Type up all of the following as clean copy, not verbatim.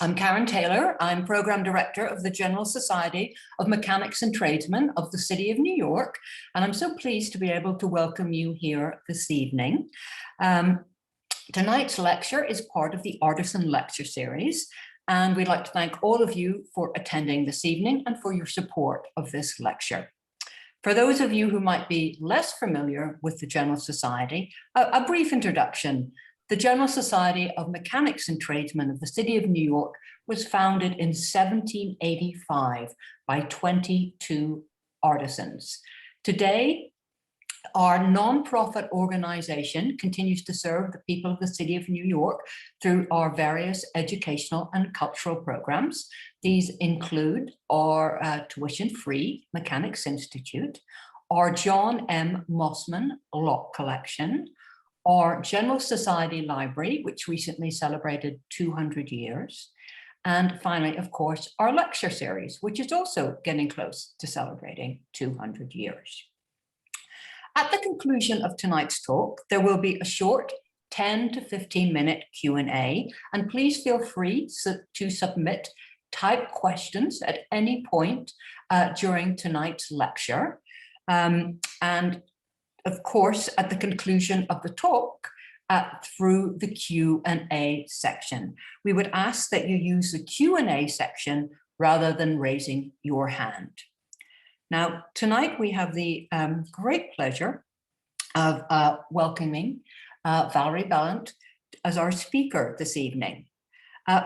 I'm Karen Taylor. I'm Program Director of the General Society of Mechanics and Tradesmen of the City of New York, and I'm so pleased to be able to welcome you here this evening. Tonight's lecture is part of the Artisan Lecture Series, and we'd like to thank all of you for attending this evening and for your support of this lecture. For those of you who might be less familiar with the General Society, a brief introduction. The General Society of Mechanics and Tradesmen of the City of New York was founded in 1785 by 22 artisans. Today, our nonprofit organization continues to serve the people of the City of New York through our various educational and cultural programs. These include our tuition-free Mechanics Institute, our John M. Mossman Lock Collection, our General Society Library, which recently celebrated 200 years, and finally, of course, our lecture series, which is also getting close to celebrating 200 years. At the conclusion of tonight's talk, there will be a short 10 to 15-minute Q&A, and please feel free to submit typed questions at any point during tonight's lecture. And of course, at the conclusion of the talk, through the Q&A section. We would ask that you use the Q&A section rather than raising your hand. Now, tonight we have the great pleasure of welcoming Valerie Balint as our speaker this evening.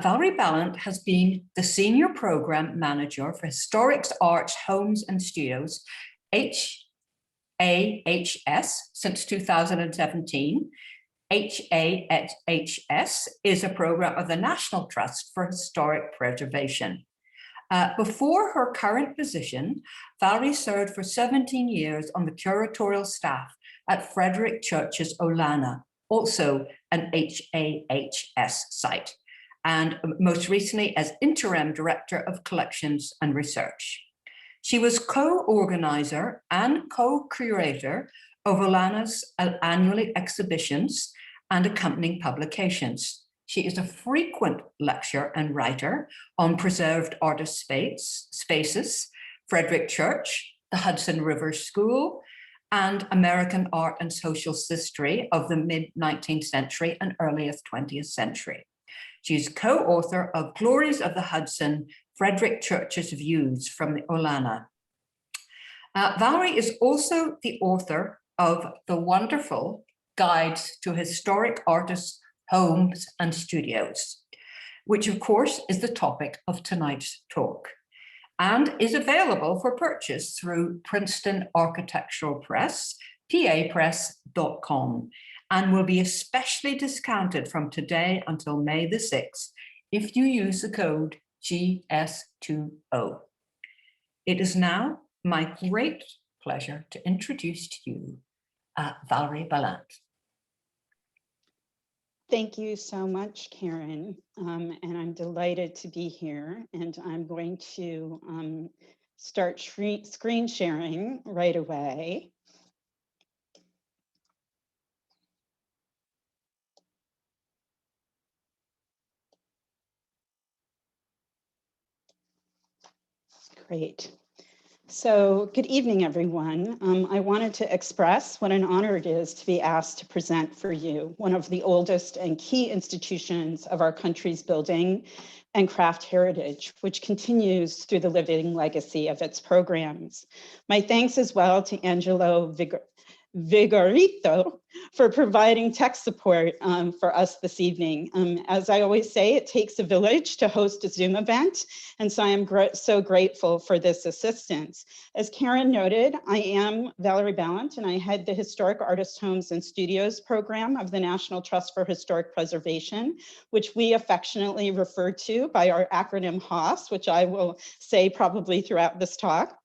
Valerie Balint has been the Senior Program Manager for Historic Arts, Homes and Studios, HAHS, since 2017. HAHS is a program of the National Trust for Historic Preservation. Before her current position, Valerie served for 17 years on the curatorial staff at Frederick Church's Olana, also an HAHS site, and most recently as Interim Director of Collections and Research. She was co-organizer and co-curator of Olana's annual exhibitions and accompanying publications. She is a frequent lecturer and writer on preserved artist spaces, Frederick Church, the Hudson River School, and American art and social history of the mid-19th century and earliest 20th century. She's co-author of Glories of the Hudson, Frederick Church's Views from the Olana. Valerie is also the author of the wonderful Guides to Historic Artists' Homes and Studios, which of course is the topic of tonight's talk, and is available for purchase through Princeton Architectural Press, papress.com, and will be especially discounted from today until May the 6th if you use the code GS20. It is now my great pleasure to introduce to you Valerie Balant. Thank you so much, Karen, and I'm delighted to be here, and I'm going to start screen sharing right away. Great. So good evening, everyone. I wanted to express what an honor it is to be asked to present for you one of the oldest and key institutions of our country's building and craft heritage, which continues through the living legacy of its programs. My thanks as well to Angelo Vigorito for providing tech support for us this evening. As I always say, it takes a village to host a Zoom event, and so I am so grateful for this assistance. As Karen noted, I am Valerie Balant, and I head the Historic Artist Homes and Studios program of the National Trust for Historic Preservation, which we affectionately refer to by our acronym HAHS, which I will say probably throughout this talk.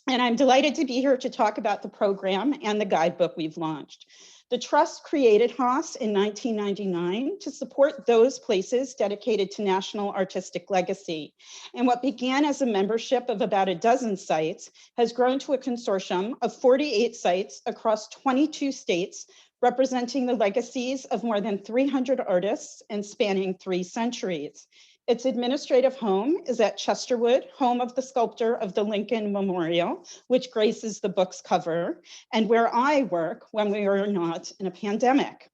And I'm delighted to be here to talk about the program and the guidebook we've launched. The Trust created HAHS in 1999 to support those places dedicated to national artistic legacy. And what began as a membership of about a dozen sites has grown to a consortium of 48 sites across 22 states, representing the legacies of more than 300 artists and spanning 3 centuries. Its administrative home is at Chesterwood, home of the sculptor of the Lincoln Memorial, which graces the book's cover, and where I work when we are not in a pandemic.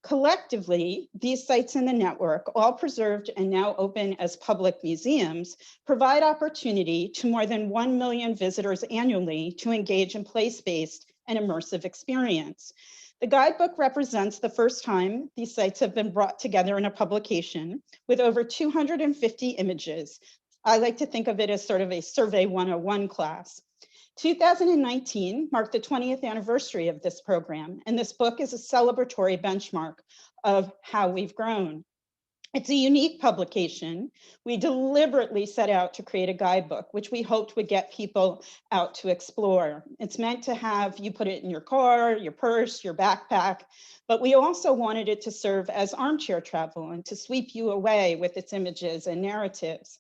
Collectively, these sites in the network, all preserved and now open as public museums, provide opportunity to more than 1 million visitors annually to engage in place-based and immersive experience. The guidebook represents the first time these sites have been brought together in a publication with over 250 images. I like to think of it as sort of a Survey 101 class. 2019 marked the 20th anniversary of this program, and this book is a celebratory benchmark of how we've grown. It's a unique publication. We deliberately set out to create a guidebook, which we hoped would get people out to explore. It's meant to have you put it in your car, your purse, your backpack, but we also wanted it to serve as armchair travel and to sweep you away with its images and narratives.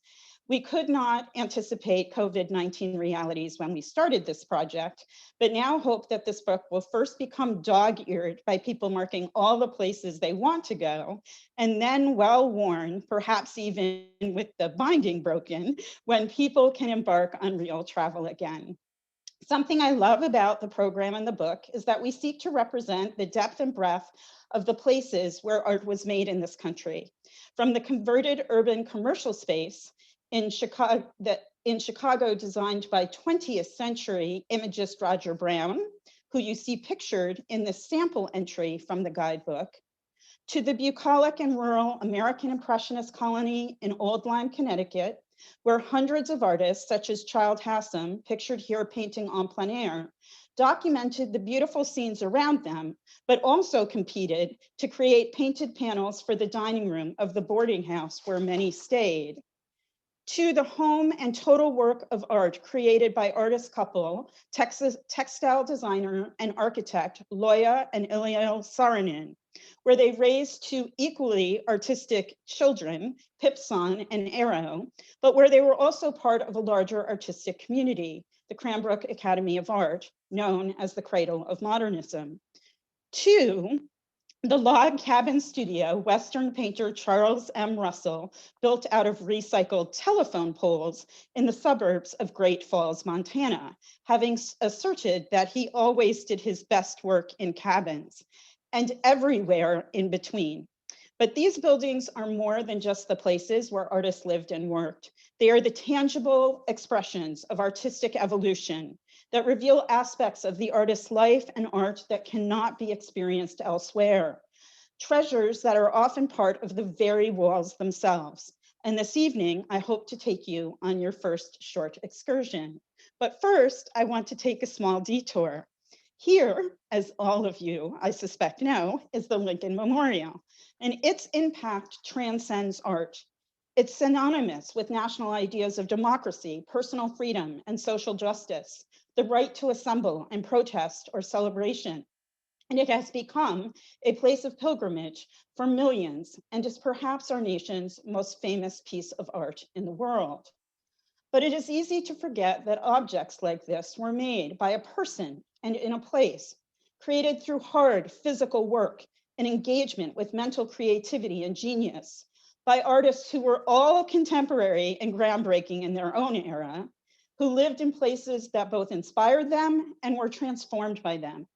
We could not anticipate COVID-19 realities when we started this project, but now hope that this book will first become dog-eared by people marking all the places they want to go, and then well-worn, perhaps even with the binding broken, when people can embark on real travel again. Something I love about the program and the book is that we seek to represent the depth and breadth of the places where art was made in this country, from the converted urban commercial space in Chicago, designed by 20th century imagist Roger Brown, who you see pictured in the sample entry from the guidebook, to the bucolic and rural American Impressionist colony in Old Lyme, Connecticut, where hundreds of artists, such as Childe Hassam, pictured here painting en plein air, documented the beautiful scenes around them, but also competed to create painted panels for the dining room of the boarding house where many stayed, to the home and total work of art created by artist couple, textile designer and architect Loya and Ilya Saarinen, where they raised two equally artistic children, Pipson and Arrow, but where they were also part of a larger artistic community, the Cranbrook Academy of Art, known as the cradle of modernism. Two, the log cabin studio Western painter Charles M. Russell built out of recycled telephone poles in the suburbs of Great Falls, Montana, having asserted that he always did his best work in cabins and everywhere in between. But these buildings are more than just the places where artists lived and worked. They are the tangible expressions of artistic evolution that reveal aspects of the artist's life and art that cannot be experienced elsewhere. Treasures that are often part of the very walls themselves. And this evening, I hope to take you on your first short excursion. But first, I want to take a small detour. Here, as all of you, I suspect know, is the Lincoln Memorial, and its impact transcends art. It's synonymous with national ideas of democracy, personal freedom, and social justice, the right to assemble and protest or celebration. And it has become a place of pilgrimage for millions and is perhaps our nation's most famous piece of art in the world. But it is easy to forget that objects like this were made by a person and in a place, created through hard physical work and engagement with mental creativity and genius, by artists who were all contemporary and groundbreaking in their own era, who lived in places that both inspired them and were transformed by them,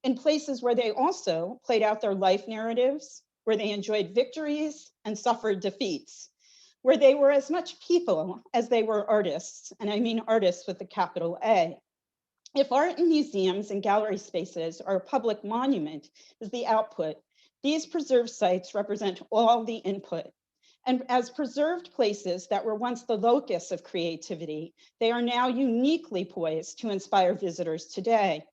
in places where they also played out their life narratives, where they enjoyed victories and suffered defeats, where they were as much people as they were artists, and I mean artists with a capital A. If art in museums and gallery spaces or a public monument is the output, these preserved sites represent all the input. And as preserved places that were once the locus of creativity, they are now uniquely poised to inspire visitors today.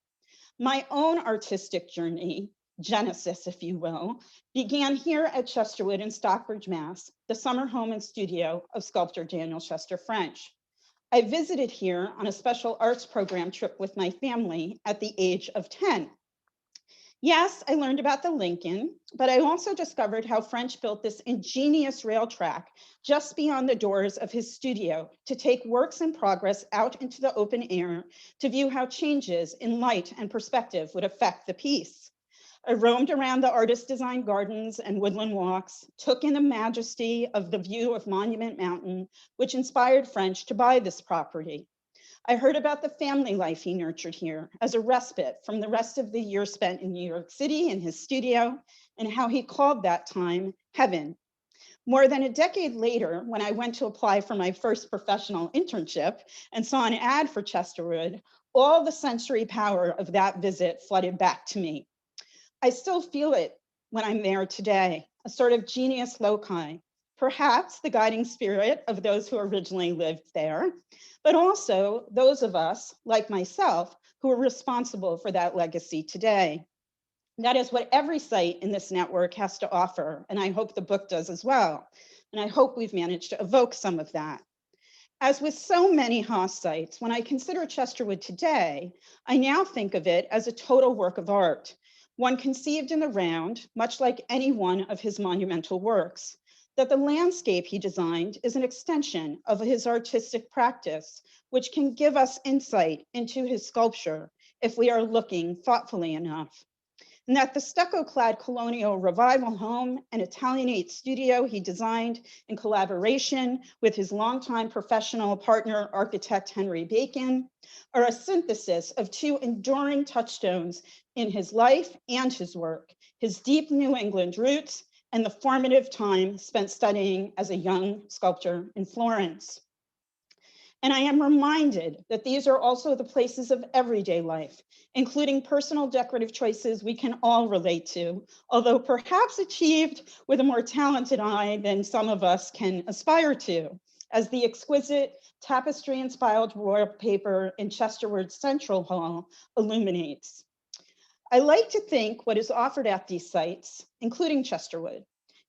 My own artistic journey, genesis, if you will, began here at Chesterwood in Stockbridge, Mass., the summer home and studio of sculptor Daniel Chester French. I visited here on a special arts program trip with my family at the age of 10. Yes, I learned about the Lincoln, but I also discovered how French built this ingenious rail track just beyond the doors of his studio to take works in progress out into the open air to view how changes in light and perspective would affect the piece. I roamed around the artist-designed gardens and woodland walks, took in the majesty of the view of Monument Mountain, which inspired French to buy this property. I heard about the family life he nurtured here as a respite from the rest of the year spent in New York City in his studio, and how he called that time heaven. More than a decade later, when I went to apply for my first professional internship and saw an ad for Chesterwood, all the sensory power of that visit flooded back to me. I still feel it when I'm there today, a sort of genius loci, perhaps the guiding spirit of those who originally lived there, but also those of us, like myself, who are responsible for that legacy today. That is what every site in this network has to offer, and I hope the book does as well. And I hope we've managed to evoke some of that. As with so many HAHS sites, when I consider Chesterwood today, I now think of it as a total work of art, one conceived in the round, much like any one of his monumental works, that the landscape he designed is an extension of his artistic practice, which can give us insight into his sculpture if we are looking thoughtfully enough. And that the stucco-clad colonial revival home and Italianate studio he designed in collaboration with his longtime professional partner, architect Henry Bacon, are a synthesis of two enduring touchstones in his life and his work, his deep New England roots and the formative time spent studying as a young sculptor in Florence. And I am reminded that these are also the places of everyday life, including personal decorative choices we can all relate to, although perhaps achieved with a more talented eye than some of us can aspire to, as the exquisite tapestry-inspired wallpaper in Chesterwood's Central Hall illuminates. I like to think what is offered at these sites, including Chesterwood,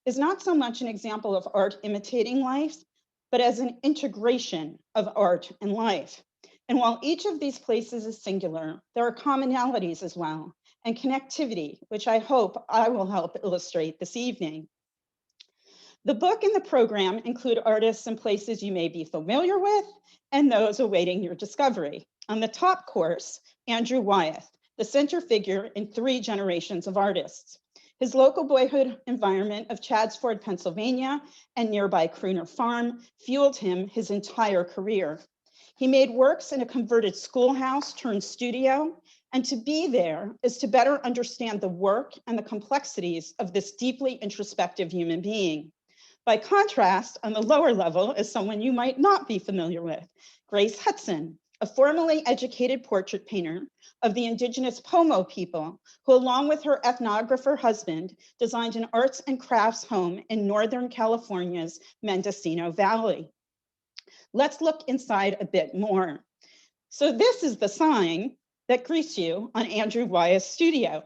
is not so much an example of art imitating life, but as an integration of art and life. And while each of these places is singular, there are commonalities as well, and connectivity, which I hope I will help illustrate this evening. The book and the program include artists and places you may be familiar with, and those awaiting your discovery. On the top course, Andrew Wyeth, the center figure in 3 generations of artists. His local boyhood environment of Chadsford, Pennsylvania, and nearby Crooner Farm fueled him his entire career. He made works in a converted schoolhouse turned studio, and to be there is to better understand the work and the complexities of this deeply introspective human being. By contrast, on the lower level is someone you might not be familiar with, Grace Hudson, a formally educated portrait painter of the indigenous Pomo people, who along with her ethnographer husband, designed an arts and crafts home in Northern California's Mendocino Valley. Let's look inside a bit more. So this is the sign that greets you on Andrew Wyeth's studio.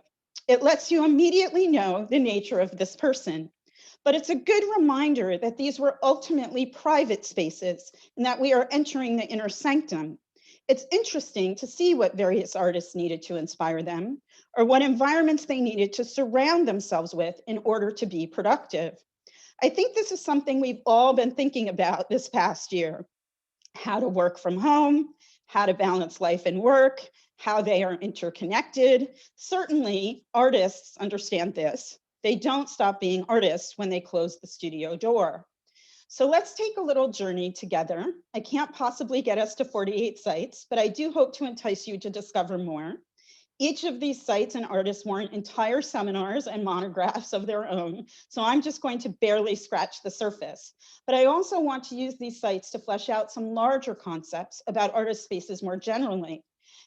It lets you immediately know the nature of this person. But it's a good reminder that these were ultimately private spaces and that we are entering the inner sanctum. It's interesting to see what various artists needed to inspire them, or what environments they needed to surround themselves with in order to be productive. I think this is something we've all been thinking about this past year. How to work from home, how to balance life and work, how they are interconnected. Certainly, artists understand this. They don't stop being artists when they close the studio door. So let's take a little journey together. I can't possibly get us to 48 sites, but I do hope to entice you to discover more. Each of these sites and artists warrant entire seminars and monographs of their own, so I'm just going to barely scratch the surface. But I also want to use these sites to flesh out some larger concepts about artist spaces more generally.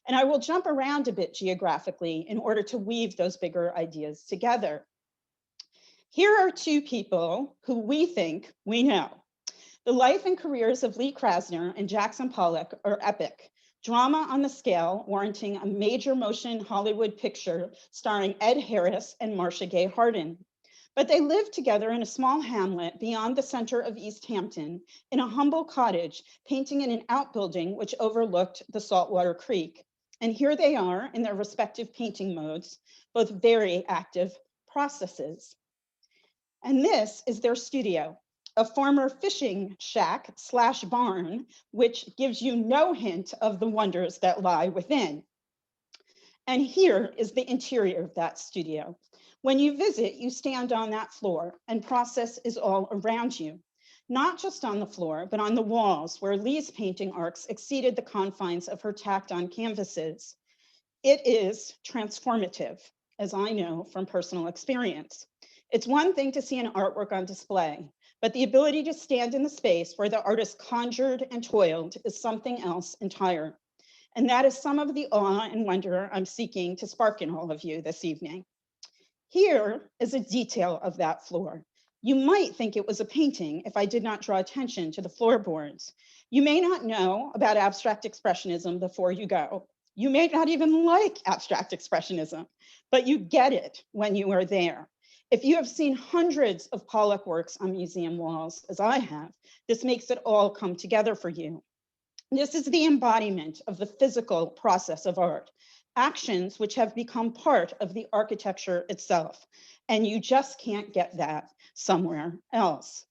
And I will jump around a bit geographically in order to weave those bigger ideas together. Here are 2 people who we think we know. The life and careers of Lee Krasner and Jackson Pollock are epic. Drama on the scale, warranting a major motion Hollywood picture starring Ed Harris and Marcia Gay Harden. But they lived together in a small hamlet beyond the center of East Hampton, in a humble cottage, painting in an outbuilding which overlooked the Saltwater Creek. And here they are in their respective painting modes, both very active processes. And this is their studio, a former fishing shack / barn, which gives you no hint of the wonders that lie within. And here is the interior of that studio. When you visit, you stand on that floor and process is all around you, not just on the floor, but on the walls where Lee's painting arcs exceeded the confines of her tacked on canvases. It is transformative, as I know from personal experience. It's one thing to see an artwork on display, but the ability to stand in the space where the artist conjured and toiled is something else entire. And that is some of the awe and wonder I'm seeking to spark in all of you this evening. Here is a detail of that floor. You might think it was a painting if I did not draw attention to the floorboards. You may not know about abstract expressionism before you go. You may not even like abstract expressionism, but you get it when you are there. If you have seen hundreds of Pollock works on museum walls, as I have, this makes it all come together for you. This is the embodiment of the physical process of art, actions which have become part of the architecture itself, and you just can't get that somewhere else.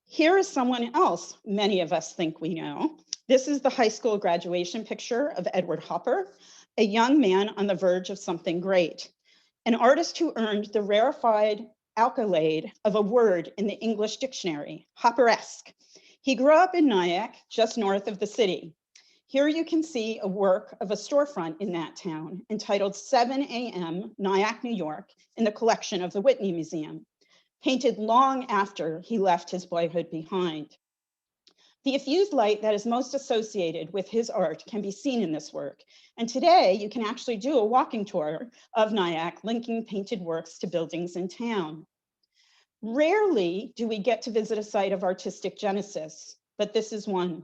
Here is someone else many of us think we know. This is the high school graduation picture of Edward Hopper, a young man on the verge of something great, an artist who earned the rarefied accolade of a word in the English dictionary, Hopperesque. He grew up in Nyack, just north of the city. Here you can see a work of a storefront in that town entitled 7 a.m. Nyack, New York, in the collection of the Whitney Museum, painted long after he left his boyhood behind. The effused light that is most associated with his art can be seen in this work. And today you can actually do a walking tour of Nyack, linking painted works to buildings in town. Rarely do we get to visit a site of artistic genesis, but this is one.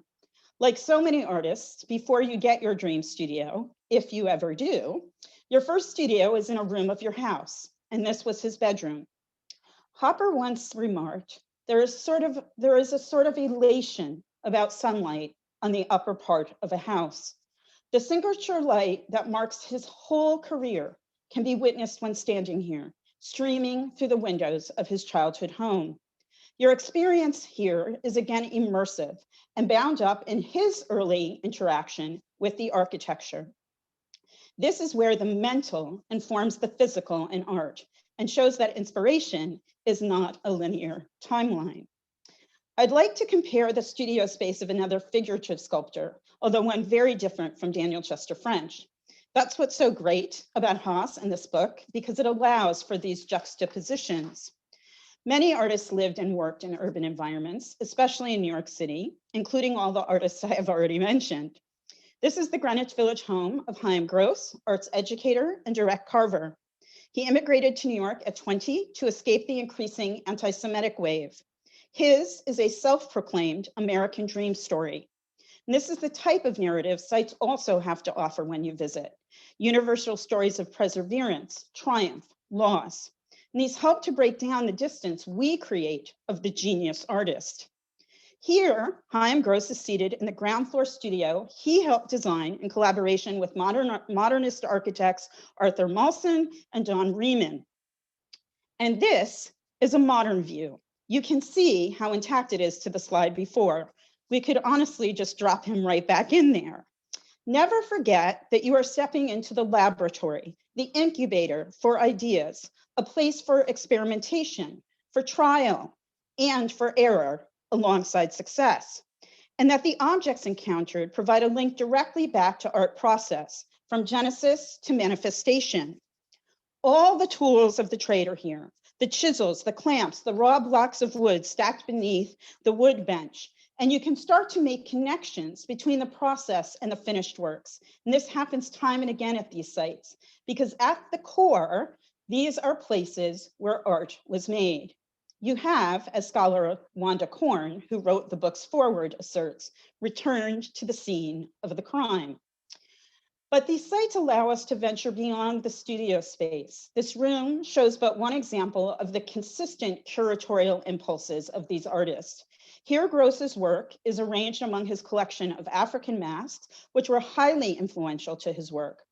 Like so many artists, before you get your dream studio, if you ever do, your first studio is in a room of your house, and this was his bedroom. Hopper once remarked, there is a sort of elation about sunlight on the upper part of a house. The signature light that marks his whole career can be witnessed when standing here, streaming through the windows of his childhood home. Your experience here is again immersive and bound up in his early interaction with the architecture. This is where the mental informs the physical in art and shows that inspiration is not a linear timeline. I'd like to compare the studio space of another figurative sculptor, although one very different from Daniel Chester French. That's what's so great about HAHS and this book, because it allows for these juxtapositions. Many artists lived and worked in urban environments, especially in New York City, including all the artists I have already mentioned. This is the Greenwich Village home of Chaim Gross, arts educator and direct carver. He immigrated to New York at 20 to escape the increasing anti-Semitic wave. His is a self-proclaimed American dream story. And this is the type of narrative sites also have to offer when you visit. Universal stories of perseverance, triumph, loss. And these help to break down the distance we create of the genius artist. Here, Chaim Gross is seated in the ground floor studio he helped design in collaboration with modernist architects Arthur Malson and Don Riemann. And this is a modern view. You can see how intact it is to the slide before. We could honestly just drop him right back in there. Never forget that you are stepping into the laboratory, the incubator for ideas, a place for experimentation, for trial, and for error alongside success. And that the objects encountered provide a link directly back to art process, from genesis to manifestation. All the tools of the trade are here. The chisels, the clamps, the raw blocks of wood stacked beneath the wood bench. And you can start to make connections between the process and the finished works. And this happens time and again at these sites, because at the core, these are places where art was made. You have, as scholar Wanda Korn, who wrote the book's foreword asserts, returned to the scene of the crime. But these sites allow us to venture beyond the studio space. This room shows but one example of the consistent curatorial impulses of these artists. Here, Gross's work is arranged among his collection of African masks, which were highly influential to his work,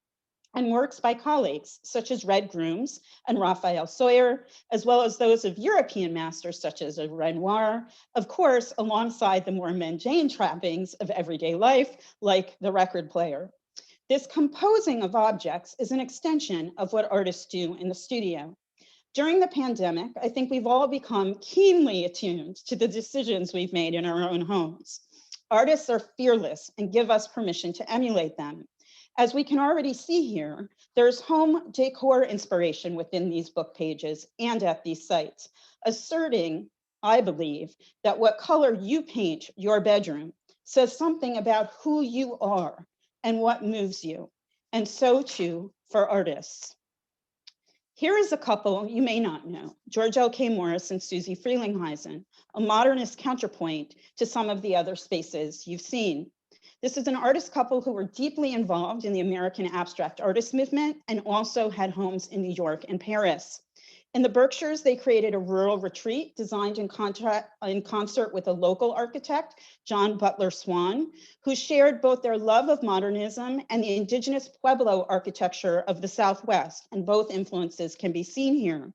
and works by colleagues such as Red Grooms and Raphael Sawyer, as well as those of European masters such as Renoir, of course, alongside the more mundane trappings of everyday life, like the record player. This composing of objects is an extension of what artists do in the studio. During the pandemic, I think we've all become keenly attuned to the decisions we've made in our own homes. Artists are fearless and give us permission to emulate them. As we can already see here, there's home decor inspiration within these book pages and at these sites, asserting, I believe, that what color you paint your bedroom says something about who you are and what moves you, and so too for artists. Here is a couple you may not know, George L.K. Morris and Susie Frelingheisen, a modernist counterpoint to some of the other spaces you've seen. This is an artist couple who were deeply involved in the American abstract artist movement and also had homes in New York and Paris. In the Berkshires, they created a rural retreat designed in concert with a local architect, John Butler Swan, who shared both their love of modernism and the indigenous Pueblo architecture of the Southwest, and both influences can be seen here.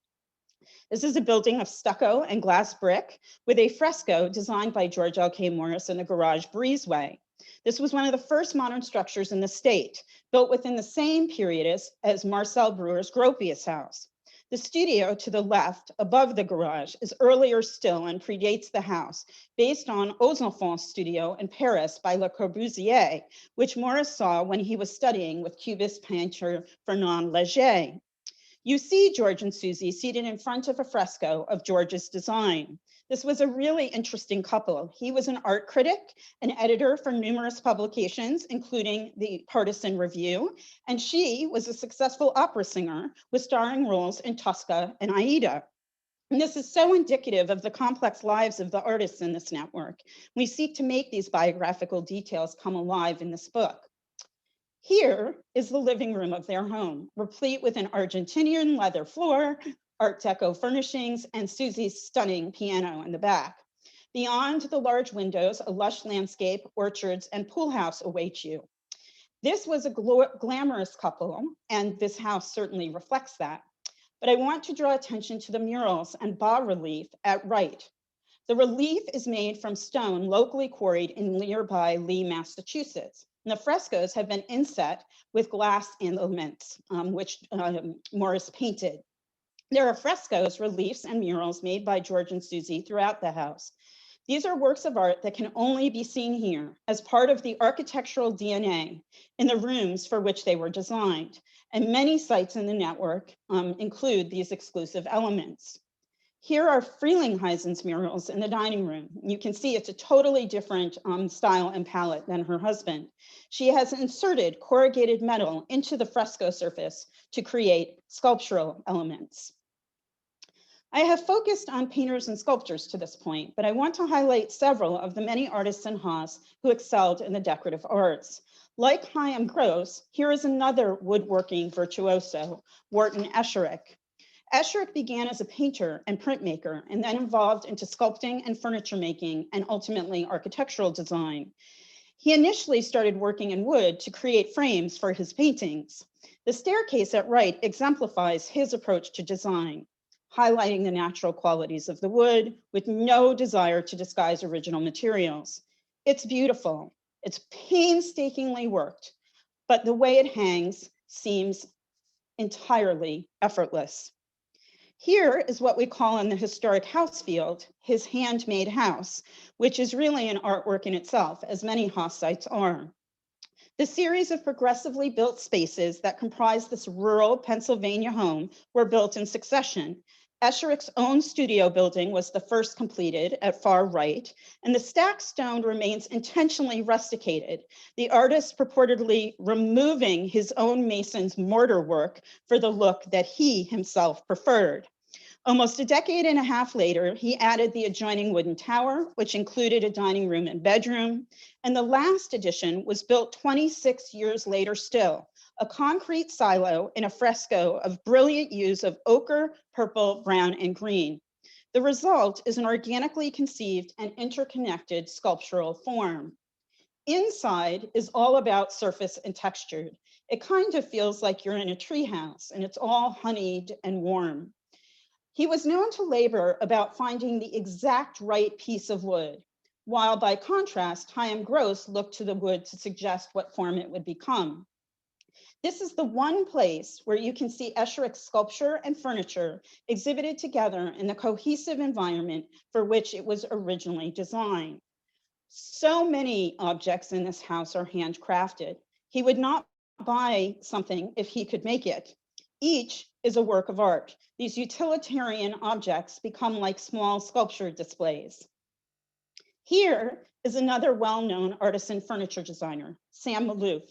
This is a building of stucco and glass brick with a fresco designed by George L.K. Morris in the garage breezeway. This was one of the first modern structures in the state, built within the same period as Marcel Breuer's Gropius House. The studio to the left, above the garage, is earlier still and predates the house, based on Aux Enfants studio in Paris by Le Corbusier, which Morris saw when he was studying with Cubist painter Fernand Léger. You see George and Susie seated in front of a fresco of George's design. This was a really interesting couple. He was an art critic, an editor for numerous publications, including the Partisan Review, and she was a successful opera singer with starring roles in Tosca and Aida. And this is so indicative of the complex lives of the artists in this network. We seek to make these biographical details come alive in this book. Here is the living room of their home, replete with an Argentinian leather floor, Art Deco furnishings, and Susie's stunning piano in the back. Beyond the large windows, a lush landscape, orchards, and pool house await you. This was a glamorous couple, and this house certainly reflects that. But I want to draw attention to the murals and bas-relief at Wright. The relief is made from stone locally quarried in nearby Lee, Massachusetts. And the frescoes have been inset with glass elements, which Morris painted. There are frescoes, reliefs, and murals made by George and Susie throughout the house. These are works of art that can only be seen here as part of the architectural DNA in the rooms for which they were designed. And many sites in the network include these exclusive elements. Here are Frelingheisen murals in the dining room. You can see it's a totally different style and palette than her husband. She has inserted corrugated metal into the fresco surface to create sculptural elements. I have focused on painters and sculptors to this point, but I want to highlight several of the many artists in HAHS who excelled in the decorative arts. Like Chaim Gross, here is another woodworking virtuoso, Wharton Esherick. Esherick began as a painter and printmaker and then evolved into sculpting and furniture making and ultimately architectural design. He initially started working in wood to create frames for his paintings. The staircase at Wright exemplifies his approach to design, highlighting the natural qualities of the wood with no desire to disguise original materials. It's beautiful, it's painstakingly worked, but the way it hangs seems entirely effortless. Here is what we call in the historic house field, his handmade house, which is really an artwork in itself, as many HAHS sites are. The series of progressively built spaces that comprise this rural Pennsylvania home were built in succession. Esherick's own studio building was the first completed at far right, and the stacked stone remains intentionally rusticated, the artist purportedly removing his own mason's mortar work for the look that he himself preferred. Almost a decade and a half later, he added the adjoining wooden tower, which included a dining room and bedroom. And the last addition was built 26 years later still, a concrete silo in a fresco of brilliant use of ochre, purple, brown, and green. The result is an organically conceived and interconnected sculptural form. Inside is all about surface and texture. It kind of feels like you're in a treehouse and it's all honeyed and warm. He was known to labor about finding the exact right piece of wood, while by contrast, Chaim Gross looked to the wood to suggest what form it would become. This is the one place where you can see Escheric's sculpture and furniture exhibited together in the cohesive environment for which it was originally designed. So many objects in this house are handcrafted. He would not buy something if he could make it. Each is a work of art. These utilitarian objects become like small sculpture displays. Here is another well-known artisan furniture designer, Sam Malouf.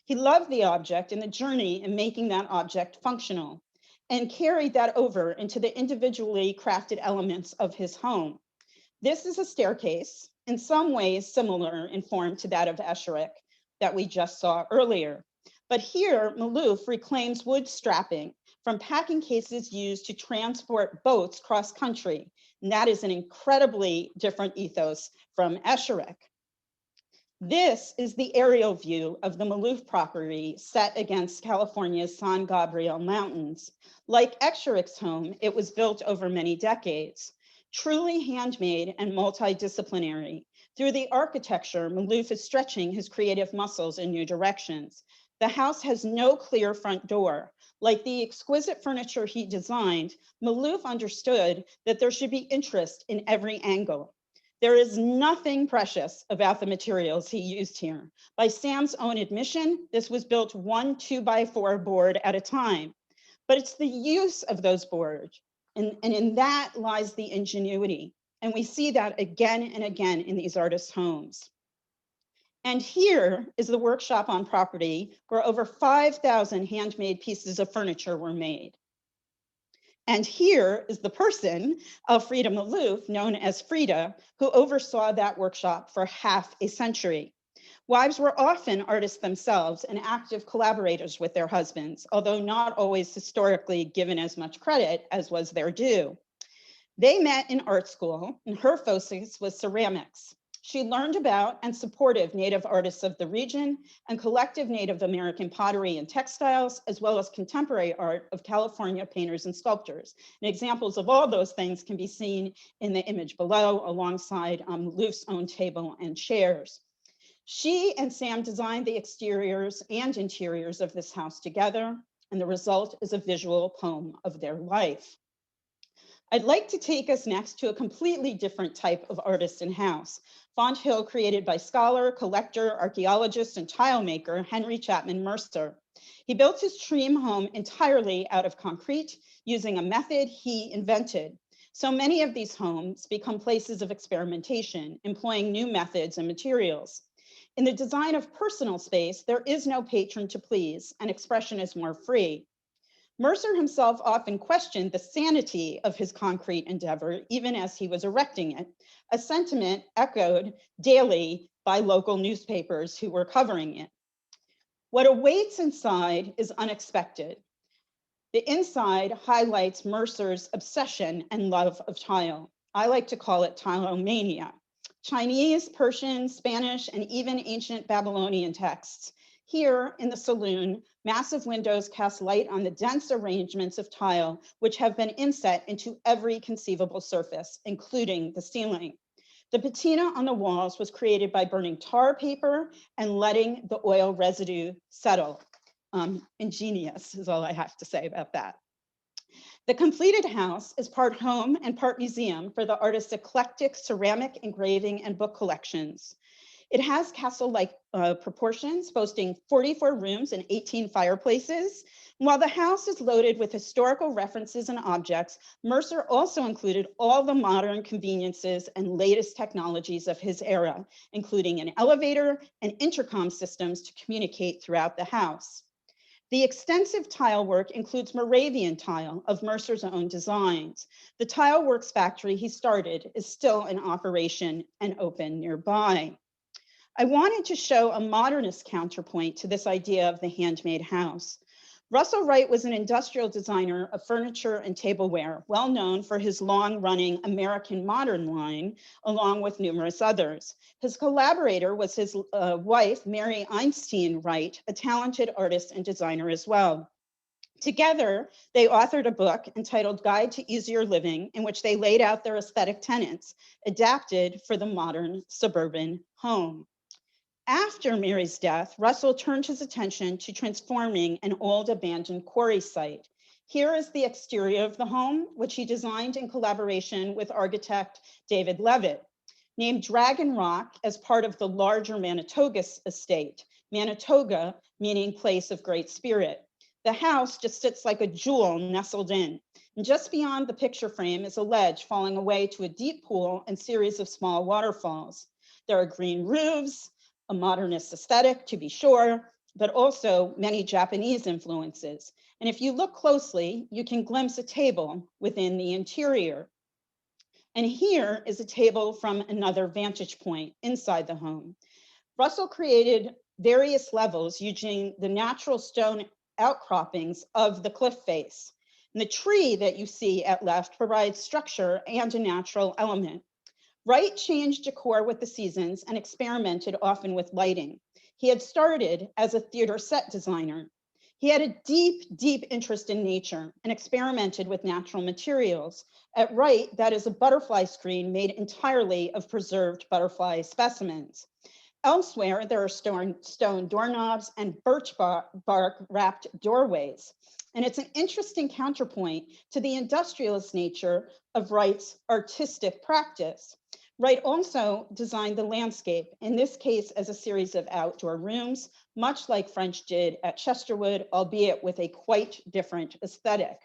He loved the object and the journey in making that object functional and carried that over into the individually crafted elements of his home. This is a staircase, in some ways similar in form to that of Escherick that we just saw earlier. But here, Malouf reclaims wood strapping from packing cases used to transport boats cross-country. And that is an incredibly different ethos from Escherick. This is the aerial view of the Malouf property set against California's San Gabriel Mountains. Like Escherick's home, it was built over many decades. Truly handmade and multidisciplinary. Through the architecture, Malouf is stretching his creative muscles in new directions. The house has no clear front door. Like the exquisite furniture he designed, Malouf understood that there should be interest in every angle. There is nothing precious about the materials he used here. By Sam's own admission, this was built 1 2x4 board at a time. But it's the use of those boards, and in that lies the ingenuity. And we see that again and again in these artists' homes. And here is the workshop on property where over 5,000 handmade pieces of furniture were made. And here is the person, Elfrieda Malouf, known as Frida, who oversaw that workshop for half a century. Wives were often artists themselves and active collaborators with their husbands, although not always historically given as much credit as was their due. They met in art school, and her focus was ceramics. She learned about and supported Native artists of the region and collective Native American pottery and textiles, as well as contemporary art of California painters and sculptors. And examples of all those things can be seen in the image below, alongside Malouf's own table and chairs. She and Sam designed the exteriors and interiors of this house together, and the result is a visual poem of their life. I'd like to take us next to a completely different type of artist and house, Font Hill, created by scholar, collector, archaeologist, and tile maker Henry Chapman Merster. He built his dream home entirely out of concrete using a method he invented. So many of these homes become places of experimentation, employing new methods and materials. In the design of personal space, there is no patron to please, and expression is more free. Mercer himself often questioned the sanity of his concrete endeavor, even as he was erecting it, a sentiment echoed daily by local newspapers who were covering it. What awaits inside is unexpected. The inside highlights Mercer's obsession and love of tile. I like to call it tilomania. Chinese, Persian, Spanish, and even ancient Babylonian texts. Here in the saloon, massive windows cast light on the dense arrangements of tile, which have been inset into every conceivable surface, including the ceiling. The patina on the walls was created by burning tar paper and letting the oil residue settle. Ingenious is all I have to say about that. The completed house is part home and part museum for the artist's eclectic ceramic, engraving, and book collections. It has castle-like proportions, boasting 44 rooms and 18 fireplaces. And while the house is loaded with historical references and objects, Mercer also included all the modern conveniences and latest technologies of his era, including an elevator and intercom systems to communicate throughout the house. The extensive tile work includes Moravian tile of Mercer's own designs. The tile works factory he started is still in operation and open nearby. I wanted to show a modernist counterpoint to this idea of the handmade house. Russell Wright was an industrial designer of furniture and tableware, well known for his long-running American Modern line, along with numerous others. His collaborator was his wife, Mary Einstein Wright, a talented artist and designer as well. Together, they authored a book entitled Guide to Easier Living, in which they laid out their aesthetic tenets, adapted for the modern suburban home. After Mary's death, Russell turned his attention to transforming an old abandoned quarry site. Here is the exterior of the home, which he designed in collaboration with architect David Levitt. Named Dragon Rock as part of the larger Manitoga estate, Manitoga meaning place of great spirit. The house just sits like a jewel nestled in. And just beyond the picture frame is a ledge falling away to a deep pool and series of small waterfalls. There are green roofs, a modernist aesthetic to be sure, but also many Japanese influences. And if you look closely, you can glimpse a table within the interior. And here is a table from another vantage point inside the home. Russell created various levels using the natural stone outcroppings of the cliff face. And the tree that you see at left provides structure and a natural element. Wright changed decor with the seasons and experimented often with lighting. He had started as a theater set designer. He had a deep, deep interest in nature and experimented with natural materials. At Wright, that is a butterfly screen made entirely of preserved butterfly specimens. Elsewhere, there are stone doorknobs and birch bark wrapped doorways. And it's an interesting counterpoint to the industrialist nature of Wright's artistic practice. Wright also designed the landscape, in this case as a series of outdoor rooms, much like French did at Chesterwood, albeit with a quite different aesthetic.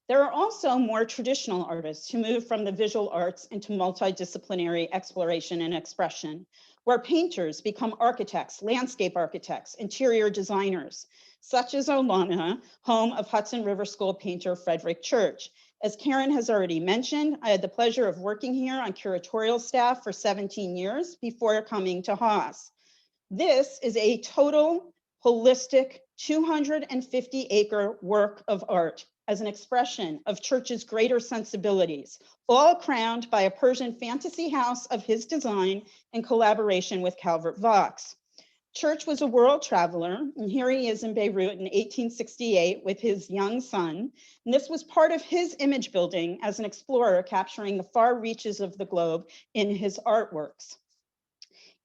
There are also more traditional artists who move from the visual arts into multidisciplinary exploration and expression, where painters become architects, landscape architects, interior designers, such as Olana, home of Hudson River School painter Frederick Church. As Karen has already mentioned, I had the pleasure of working here on curatorial staff for 17 years before coming to HAHS. This is a total, holistic, 250-acre work of art as an expression of Church's greater sensibilities, all crowned by a Persian fantasy house of his design in collaboration with Calvert Vaux. Church was a world traveler, and here he is in Beirut in 1868 with his young son. And this was part of his image building as an explorer, capturing the far reaches of the globe in his artworks.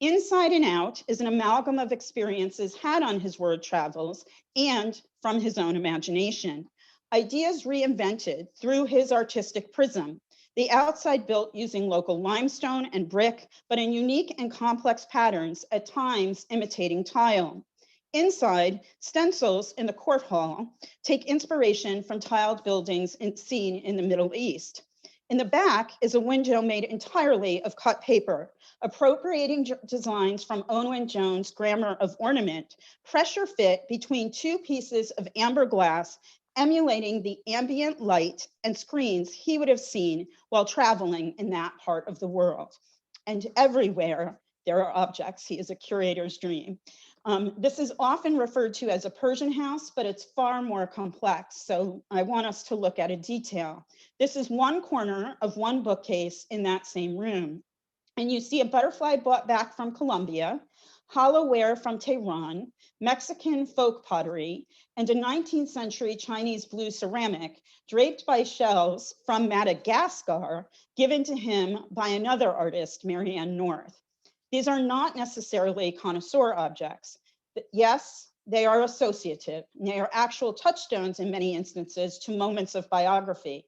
Inside and Out is an amalgam of experiences had on his word travels and from his own imagination. Ideas reinvented through his artistic prism. The outside built using local limestone and brick, but in unique and complex patterns, at times imitating tile. Inside, stencils in the court hall take inspiration from tiled buildings seen in the Middle East. In the back is a window made entirely of cut paper, appropriating designs from Owen Jones' Grammar of Ornament, pressure fit between two pieces of amber glass, emulating the ambient light and screens he would have seen while traveling in that part of the world. And everywhere there are objects. He is a curator's dream. This is often referred to as a Persian house, but it's far more complex. So I want us to look at a detail. This is one corner of one bookcase in that same room. And you see a butterfly brought back from Colombia, hollowware from Tehran, Mexican folk pottery, and a 19th century Chinese blue ceramic draped by shells from Madagascar, given to him by another artist, Marianne North. These are not necessarily connoisseur objects. But yes, they are associative. And they are actual touchstones in many instances to moments of biography.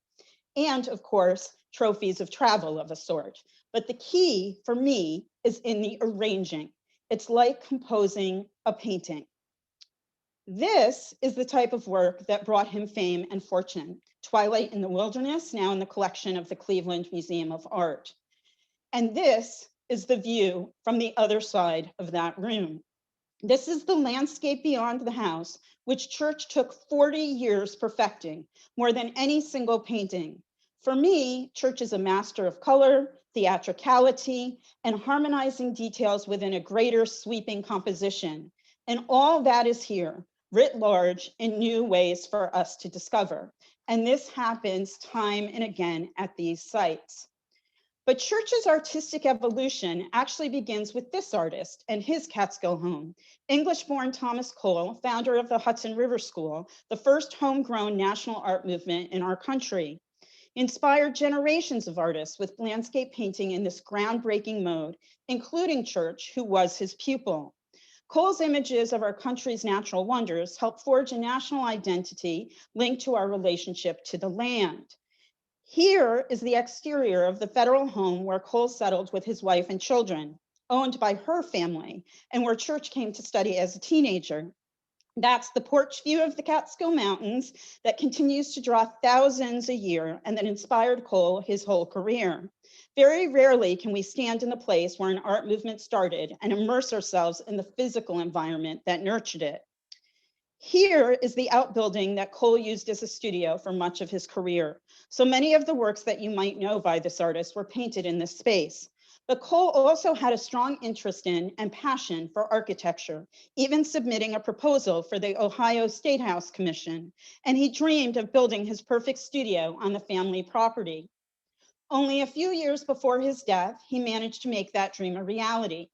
And of course, trophies of travel of a sort. But the key for me is in the arranging. It's like composing a painting. This is the type of work that brought him fame and fortune. Twilight in the Wilderness, now in the collection of the Cleveland Museum of Art. And this is the view from the other side of that room. This is the landscape beyond the house, which Church took 40 years perfecting, more than any single painting. For me, Church is a master of color, theatricality, and harmonizing details within a greater sweeping composition. And all that is here, writ large, in new ways for us to discover. And this happens time and again at these sites. But Church's artistic evolution actually begins with this artist and his Catskill home. English-born Thomas Cole, founder of the Hudson River School, the first homegrown national art movement in our country. He inspired generations of artists with landscape painting in this groundbreaking mode, including Church, who was his pupil. Cole's images of our country's natural wonders help forge a national identity linked to our relationship to the land. Here is the exterior of the federal home where Cole settled with his wife and children, owned by her family, and where Church came to study as a teenager. That's the porch view of the Catskill Mountains that continues to draw thousands a year and that inspired Cole his whole career. Very rarely can we stand in the place where an art movement started and immerse ourselves in the physical environment that nurtured it. Here is the outbuilding that Cole used as a studio for much of his career. So many of the works that you might know by this artist were painted in this space. But Cole also had a strong interest in and passion for architecture, even submitting a proposal for the Ohio State House Commission. And he dreamed of building his perfect studio on the family property. Only a few years before his death, he managed to make that dream a reality.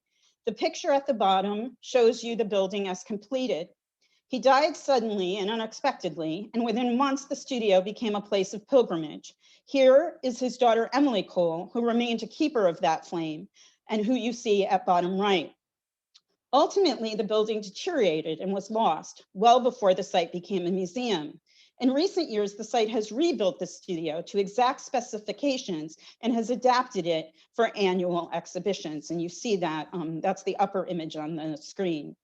The picture at the bottom shows you the building as completed. He died suddenly and unexpectedly, and within months, the studio became a place of pilgrimage. Here is his daughter, Emily Cole, who remained a keeper of that flame, and who you see at bottom right. Ultimately, the building deteriorated and was lost well before the site became a museum. In recent years, the site has rebuilt the studio to exact specifications and has adapted it for annual exhibitions. And you see that, that's the upper image on the screen.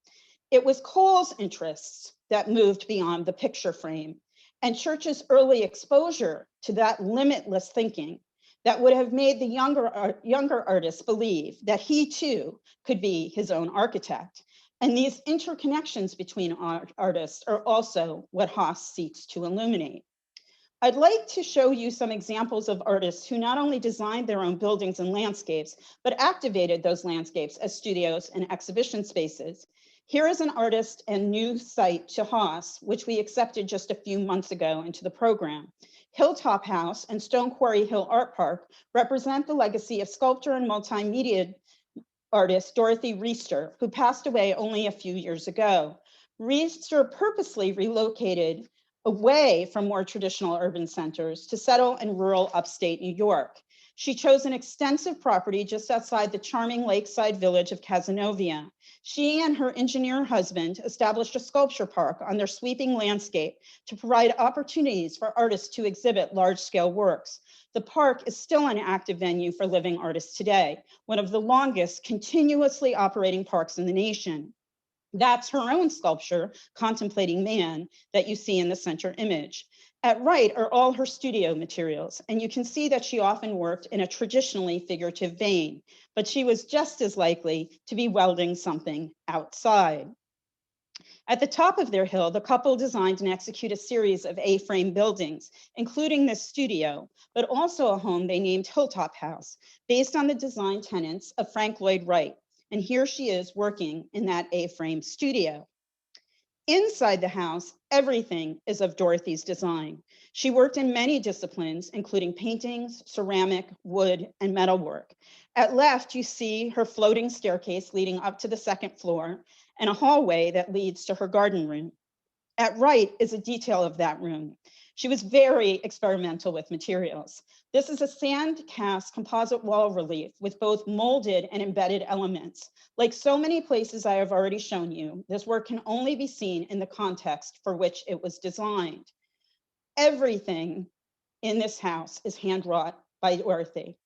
It was Cole's interests that moved beyond the picture frame, and Church's early exposure to that limitless thinking that would have made the younger artists believe that he too could be his own architect. And these interconnections between artists are also what HAHS seeks to illuminate. I'd like to show you some examples of artists who not only designed their own buildings and landscapes, but activated those landscapes as studios and exhibition spaces. Here is an artist and new site to HAHS, which we accepted just a few months ago into the program. Hilltop House and Stone Quarry Hill Art Park represent the legacy of sculptor and multimedia artist Dorothy Riester, who passed away only a few years ago. Riester purposely relocated away from more traditional urban centers to settle in rural upstate New York. She chose an extensive property just outside the charming lakeside village of Cazenovia. She and her engineer husband established a sculpture park on their sweeping landscape to provide opportunities for artists to exhibit large-scale works. The park is still an active venue for living artists today, one of the longest continuously operating parks in the nation. That's her own sculpture, Contemplating Man, that you see in the center image. At Wright are all her studio materials, and you can see that she often worked in a traditionally figurative vein, but she was just as likely to be welding something outside. At the top of their hill, the couple designed and executed a series of A-frame buildings, including this studio, but also a home they named Hilltop House, based on the design tenets of Frank Lloyd Wright. And here she is working in that A-frame studio. Inside the house, everything is of Dorothy's design. She worked in many disciplines, including paintings, ceramic, wood, and metalwork. At left, you see her floating staircase leading up to the second floor and a hallway that leads to her garden room. At right is a detail of that room. She was very experimental with materials. This is a sand cast composite wall relief with both molded and embedded elements. Like so many places I have already shown you, this work can only be seen in the context for which it was designed. Everything in this house is hand wrought by Dorothy,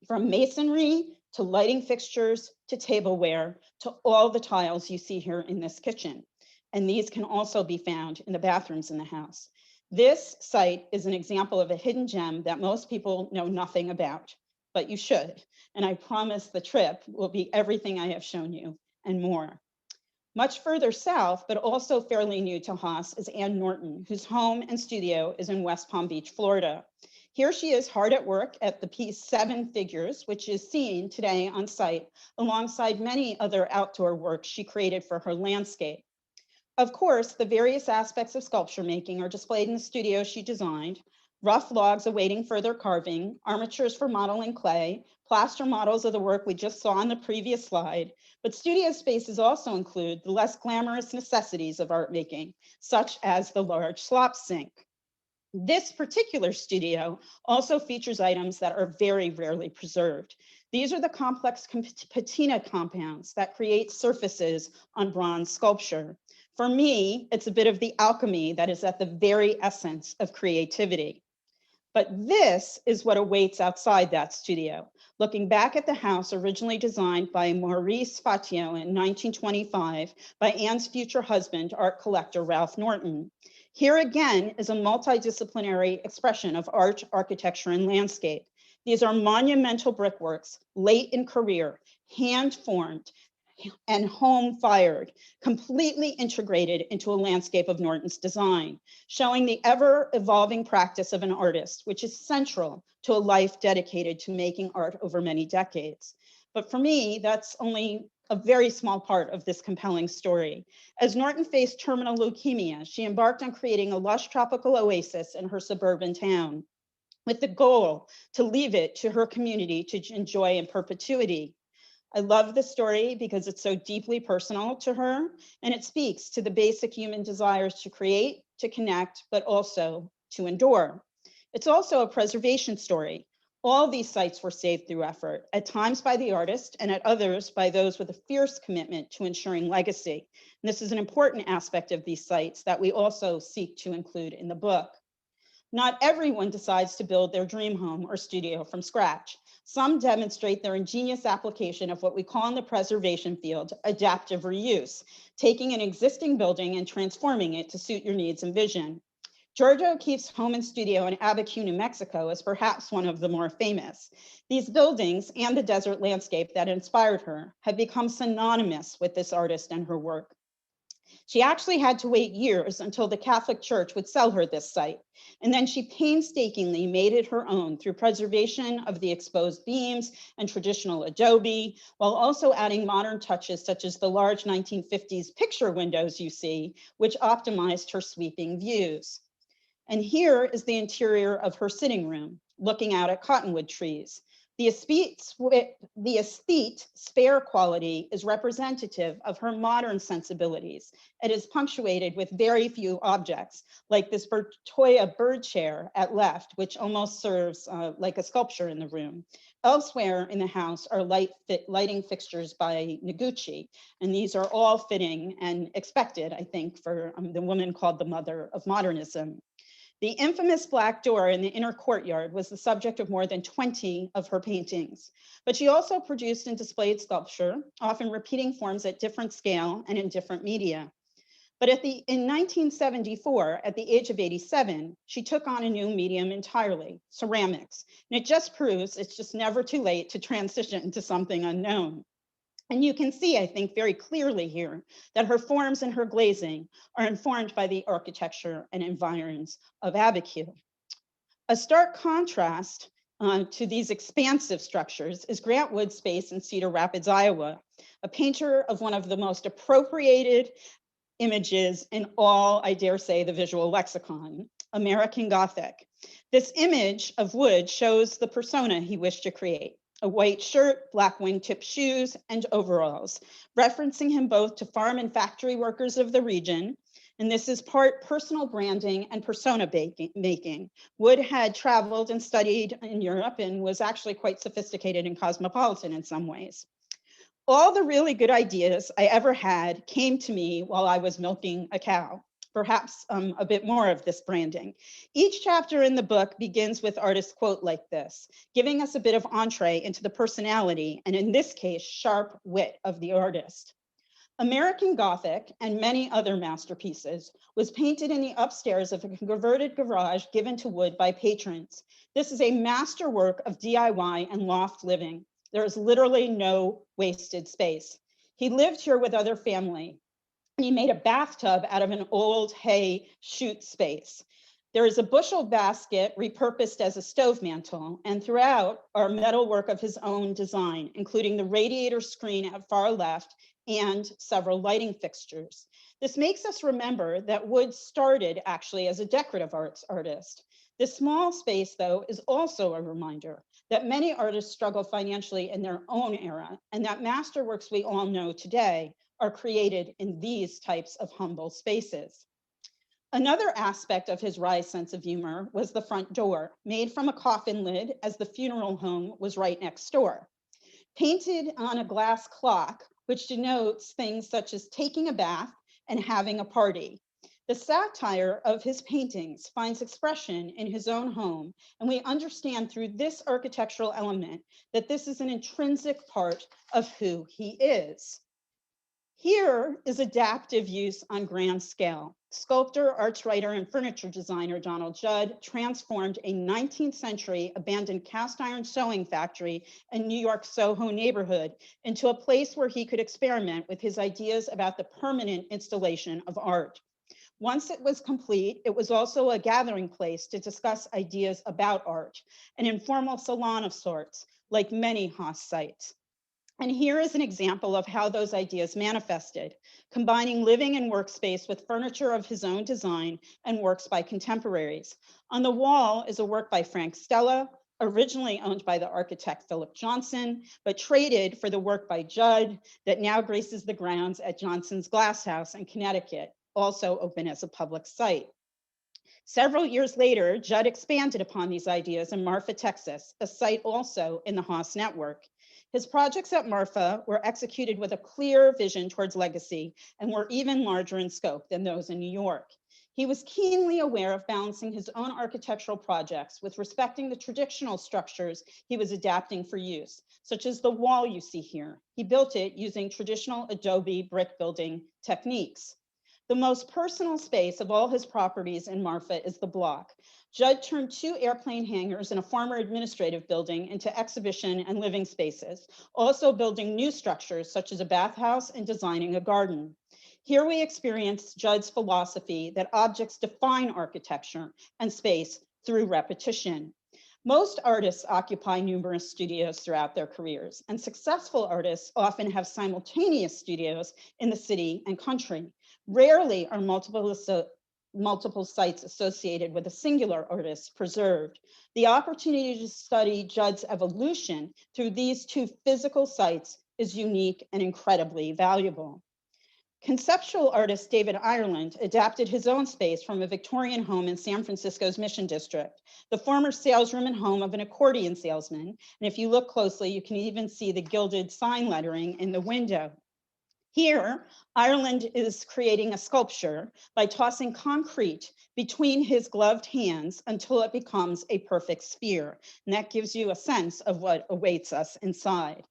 from masonry to lighting fixtures to tableware to all the tiles you see here in this kitchen. And these can also be found in the bathrooms in the house. This site is an example of a hidden gem that most people know nothing about, but you should. And I promise the trip will be everything I have shown you and more. Much further south, but also fairly new to HAHS, is Ann Norton, whose home and studio is in West Palm Beach, Florida. Here she is hard at work at the piece 7 Figures, which is seen today on site, alongside many other outdoor works she created for her landscape. Of course, the various aspects of sculpture making are displayed in the studio she designed: rough logs awaiting further carving, armatures for modeling clay, plaster models of the work we just saw on the previous slide. But studio spaces also include the less glamorous necessities of art making, such as the large slop sink. This particular studio also features items that are very rarely preserved. These are the complex patina compounds that create surfaces on bronze sculpture. For me, it's a bit of the alchemy that is at the very essence of creativity. But this is what awaits outside that studio. Looking back at the house originally designed by Maurice Fatio in 1925 by Anne's future husband, art collector Ralph Norton. Here again is a multidisciplinary expression of art, architecture, and landscape. These are monumental brickworks, late in career, hand-formed, and home fired, completely integrated into a landscape of Norton's design, showing the ever evolving practice of an artist, which is central to a life dedicated to making art over many decades. But for me, that's only a very small part of this compelling story. As Norton faced terminal leukemia, she embarked on creating a lush tropical oasis in her suburban town, with the goal to leave it to her community to enjoy in perpetuity. I love this story because it's so deeply personal to her, and it speaks to the basic human desires to create, to connect, but also to endure. It's also a preservation story. All these sites were saved through effort, at times by the artist and at others by those with a fierce commitment to ensuring legacy. And this is an important aspect of these sites that we also seek to include in the book. Not everyone decides to build their dream home or studio from scratch. Some demonstrate their ingenious application of what we call in the preservation field adaptive reuse, taking an existing building and transforming it to suit your needs and vision. Georgia O'Keeffe's home and studio in Abiquiu, New Mexico is perhaps one of the more famous. These buildings and the desert landscape that inspired her have become synonymous with this artist and her work. She actually had to wait years until the Catholic Church would sell her this site. And then she painstakingly made it her own through preservation of the exposed beams and traditional adobe, while also adding modern touches such as the large 1950s picture windows you see, which optimized her sweeping views. And here is the interior of her sitting room, looking out at cottonwood trees. The aesthete spare quality is representative of her modern sensibilities. It is punctuated with very few objects, like this Bertoia bird chair at left, which almost serves like a sculpture in the room. Elsewhere in the house are lighting fixtures by Noguchi, and these are all fitting and expected, I think, for the woman called the mother of modernism. The infamous black door in the inner courtyard was the subject of more than 20 of her paintings, but she also produced and displayed sculpture, often repeating forms at different scale and in different media. But in 1974, at the age of 87, she took on a new medium entirely, ceramics. And it just proves it's just never too late to transition into something unknown. And you can see, I think, very clearly here that her forms and her glazing are informed by the architecture and environs of Abiquiu. A stark contrast to these expansive structures is Grant Wood's space in Cedar Rapids, Iowa, a painter of one of the most appropriated images in all, I dare say, the visual lexicon, American Gothic. This image of Wood shows the persona he wished to create. A white shirt, black wingtip shoes, and overalls, referencing him both to farm and factory workers of the region. And this is part personal branding and persona making. Wood had traveled and studied in Europe and was actually quite sophisticated and cosmopolitan in some ways. All the really good ideas I ever had came to me while I was milking a cow. Perhaps a bit more of this branding. Each chapter in the book begins with artist's quote like this, giving us a bit of entree into the personality, and in this case, sharp wit of the artist. American Gothic and many other masterpieces was painted in the upstairs of a converted garage given to Wood by patrons. This is a masterwork of DIY and loft living. There is literally no wasted space. He lived here with other family. He made a bathtub out of an old hay chute space. There is a bushel basket repurposed as a stove mantle, and throughout are metalwork of his own design, including the radiator screen at far left and several lighting fixtures. This makes us remember that Wood started actually as a decorative arts artist. This small space, though, is also a reminder that many artists struggle financially in their own era, and that masterworks we all know today are created in these types of humble spaces. Another aspect of his wry sense of humor was the front door, made from a coffin lid, as the funeral home was right next door. Painted on a glass clock, which denotes things such as taking a bath and having a party. The satire of his paintings finds expression in his own home, and we understand through this architectural element that this is an intrinsic part of who he is. Here is adaptive use on grand scale. Sculptor, arts writer, and furniture designer Donald Judd transformed a 19th century abandoned cast iron sewing factory in New York's Soho neighborhood into a place where he could experiment with his ideas about the permanent installation of art. Once it was complete, it was also a gathering place to discuss ideas about art, an informal salon of sorts, like many HAHS sites. And here is an example of how those ideas manifested, combining living and workspace with furniture of his own design and works by contemporaries. On the wall is a work by Stella, originally owned by the architect Philip Johnson, but traded for the work by Judd that now graces the grounds at Johnson's Glass House in Connecticut, also open as a public site. Several years later, Judd expanded upon these ideas in Marfa, Texas, a site also in the HAHS network. His projects at Marfa were executed with a clear vision towards legacy and were even larger in scope than those in New York. He was keenly aware of balancing his own architectural projects with respecting the traditional structures he was adapting for use, such as the wall you see here. He built it using traditional adobe brick building techniques. The most personal space of all his properties in Marfa is the block. Judd turned 2 airplane hangars in a former administrative building into exhibition and living spaces, also building new structures such as a bathhouse and designing a garden. Here we experience Judd's philosophy that objects define architecture and space through repetition. Most artists occupy numerous studios throughout their careers, and successful artists often have simultaneous studios in the city and country. Rarely are multiple sites associated with a singular artist preserved. The opportunity to study Judd's evolution through these 2 physical sites is unique and incredibly valuable. Conceptual artist David Ireland adapted his own space from a Victorian home in San Francisco's Mission District, the former salesroom and home of an accordion salesman. And if you look closely, you can even see the gilded sign lettering in the window. Here, Ireland is creating a sculpture by tossing concrete between his gloved hands until it becomes a perfect sphere. And that gives you a sense of what awaits us inside.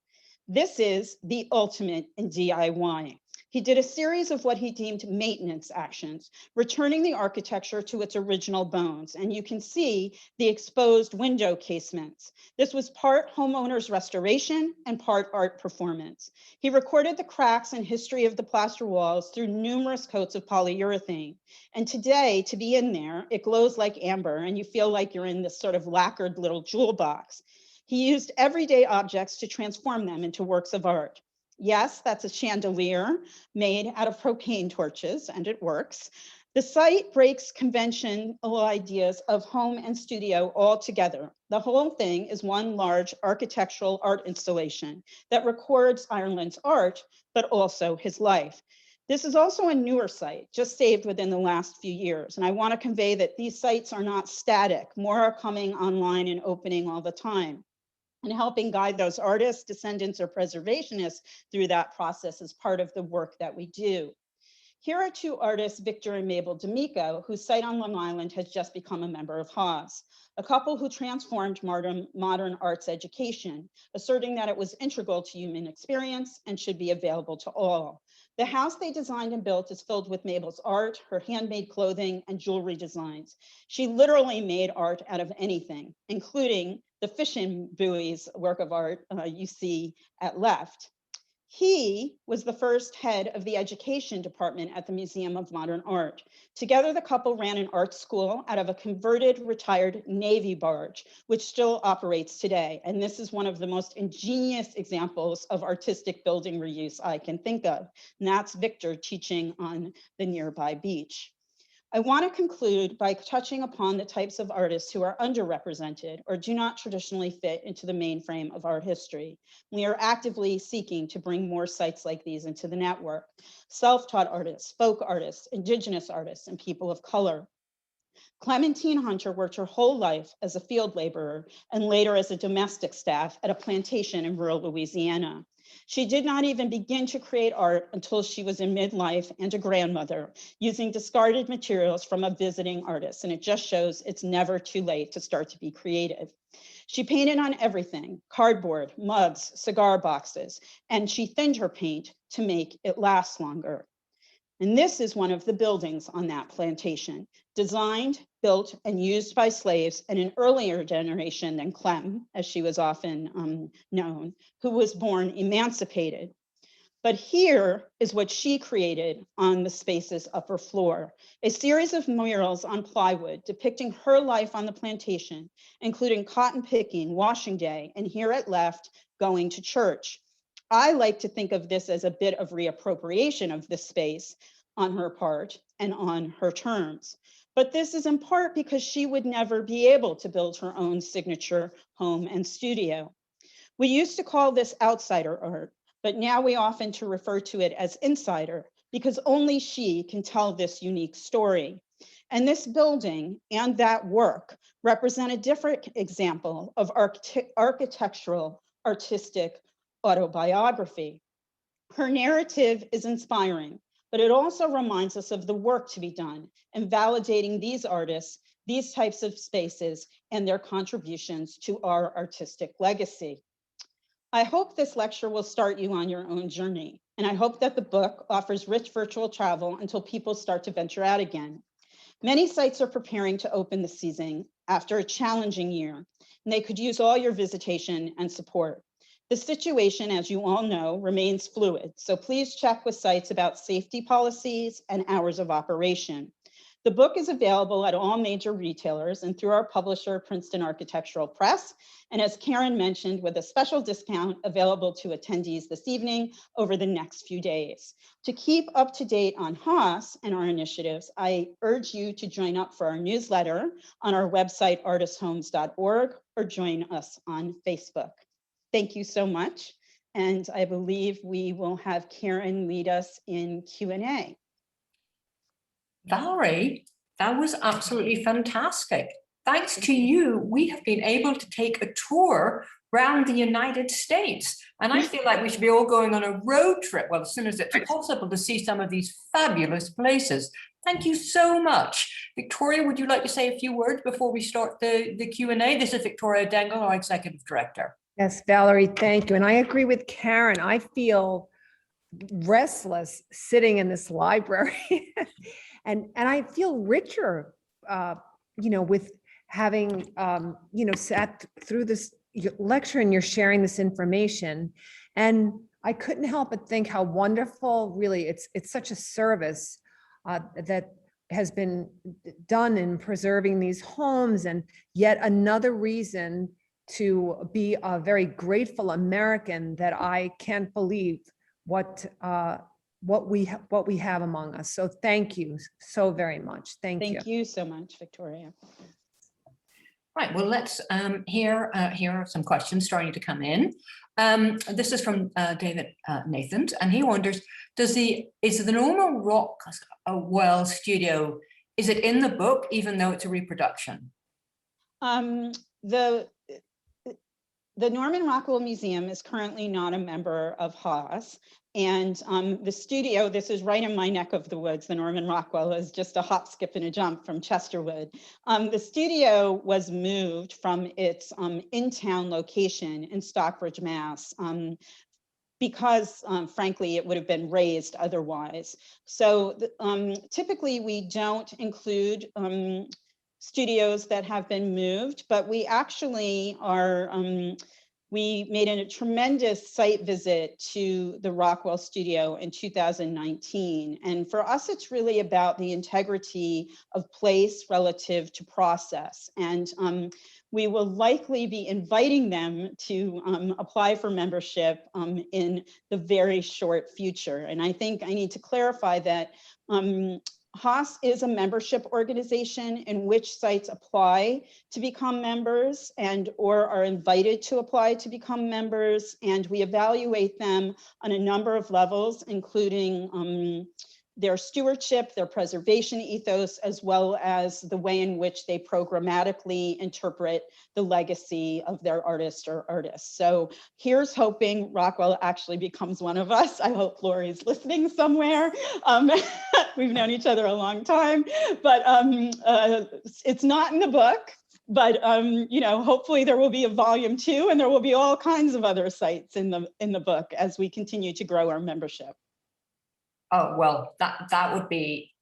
This is the ultimate in DIY. He did a series of what he deemed maintenance actions, returning the architecture to its original bones. And you can see the exposed window casements. This was part homeowner's restoration and part art performance. He recorded the cracks and history of the plaster walls through numerous coats of polyurethane. And today, to be in there, it glows like amber and you feel like you're in this sort of lacquered little jewel box. He used everyday objects to transform them into works of art. Yes, that's a chandelier made out of propane torches, and it works. The site breaks conventional ideas of home and studio all together. The whole thing is one large architectural art installation that records Ireland's art, but also his life. This is also a newer site, just saved within the last few years. And I want to convey that these sites are not static. More are coming online and opening all the time. And helping guide those artists, descendants, or preservationists through that process is part of the work that we do. Here are 2 artists, Victor and Mabel D'Amico, whose site on Long Island has just become a member of HAHS, a couple who transformed modern arts education, asserting that it was integral to human experience and should be available to all. The house they designed and built is filled with Mabel's art, her handmade clothing, and jewelry designs. She literally made art out of anything, including the fishing buoys work of art you see at left. He was the first head of the education department at the Museum of Modern Art. Together, the couple ran an art school out of a converted retired Navy barge, which still operates today. And this is one of the most ingenious examples of artistic building reuse I can think of. And that's Victor teaching on the nearby beach. I want to conclude by touching upon the types of artists who are underrepresented or do not traditionally fit into the mainframe of art history. We are actively seeking to bring more sites like these into the network. Self-taught artists, folk artists, indigenous artists, and people of color. Clementine Hunter worked her whole life as a field laborer and later as a domestic staff at a plantation in rural Louisiana. She did not even begin to create art until she was in midlife and a grandmother, using discarded materials from a visiting artist. And it just shows it's never too late to start to be creative. She painted on everything, cardboard, mugs, cigar boxes, and she thinned her paint to make it last longer. And this is one of the buildings on that plantation, designed, built, and used by slaves in an earlier generation than Clem, as she was often known, who was born emancipated. But here is what she created on the space's upper floor, a series of murals on plywood depicting her life on the plantation, including cotton picking, washing day, and here at left, going to church. I like to think of this as a bit of reappropriation of the space on her part and on her terms. But this is in part because she would never be able to build her own signature home and studio. We used to call this outsider art, but now we often refer to it as insider because only she can tell this unique story. And this building and that work represent a different example of architectural, artistic autobiography. Her narrative is inspiring, but it also reminds us of the work to be done in validating these artists, these types of spaces, and their contributions to our artistic legacy. I hope this lecture will start you on your own journey, and I hope that the book offers rich virtual travel until people start to venture out again. Many sites are preparing to open this season after a challenging year, and they could use all your visitation and support. The situation, as you all know, remains fluid, so please check with sites about safety policies and hours of operation. The book is available at all major retailers and through our publisher, Princeton Architectural Press, and as Karen mentioned, with a special discount available to attendees this evening over the next few days. To keep up to date on HAHS and our initiatives, I urge you to join up for our newsletter on our website, artisthomes.org, or join us on Facebook. Thank you so much. And I believe we will have Karen lead us in Q&A. Valerie, that was absolutely fantastic. Thanks to you, we have been able to take a tour around the United States. And I feel like we should be all going on a road trip, well, as soon as it's possible, to see some of these fabulous places. Thank you so much. Victoria, would you like to say a few words before we start the Q&A? This is Victoria Dengel, our Executive Director. Yes, Valerie, thank you. And I agree with Karen. I feel restless sitting in this library and I feel richer, with having, sat through this lecture and you're sharing this information. And I couldn't help but think how wonderful, really, it's such a service that has been done in preserving these homes, and yet another reason to be a very grateful American that I can't believe what we have among us. So thank you so very much. Thank you. Thank you so much, Victoria. Right, well, let's hear some questions starting to come in. This is from David Nathans, and he wonders, is the normal Rockwell studio, is it in the book, even though it's a reproduction? The Norman Rockwell Museum is currently not a member of HAHS, and the studio, this is right in my neck of the woods. The Norman Rockwell is just a hop, skip, and a jump from Chesterwood. The studio was moved from its in-town location in Stockbridge, Mass, because frankly, it would have been raised otherwise. So typically we don't include studios that have been moved, but we actually are, we made a tremendous site visit to the Rockwell studio in 2019. And for us, it's really about the integrity of place relative to process. And we will likely be inviting them to apply for membership in the very short future. And I think I need to clarify that HAHS is a membership organization in which sites apply to become members and or are invited to apply to become members. And we evaluate them on a number of levels, including their stewardship, their preservation ethos, as well as the way in which they programmatically interpret the legacy of their artist or artists. So here's hoping Rockwell actually becomes one of us. I hope Lori's listening somewhere. We've known each other a long time, but it's not in the book. But you know, hopefully there will be a volume 2, and there will be all kinds of other sites in the book as we continue to grow our membership. Oh, well, that would be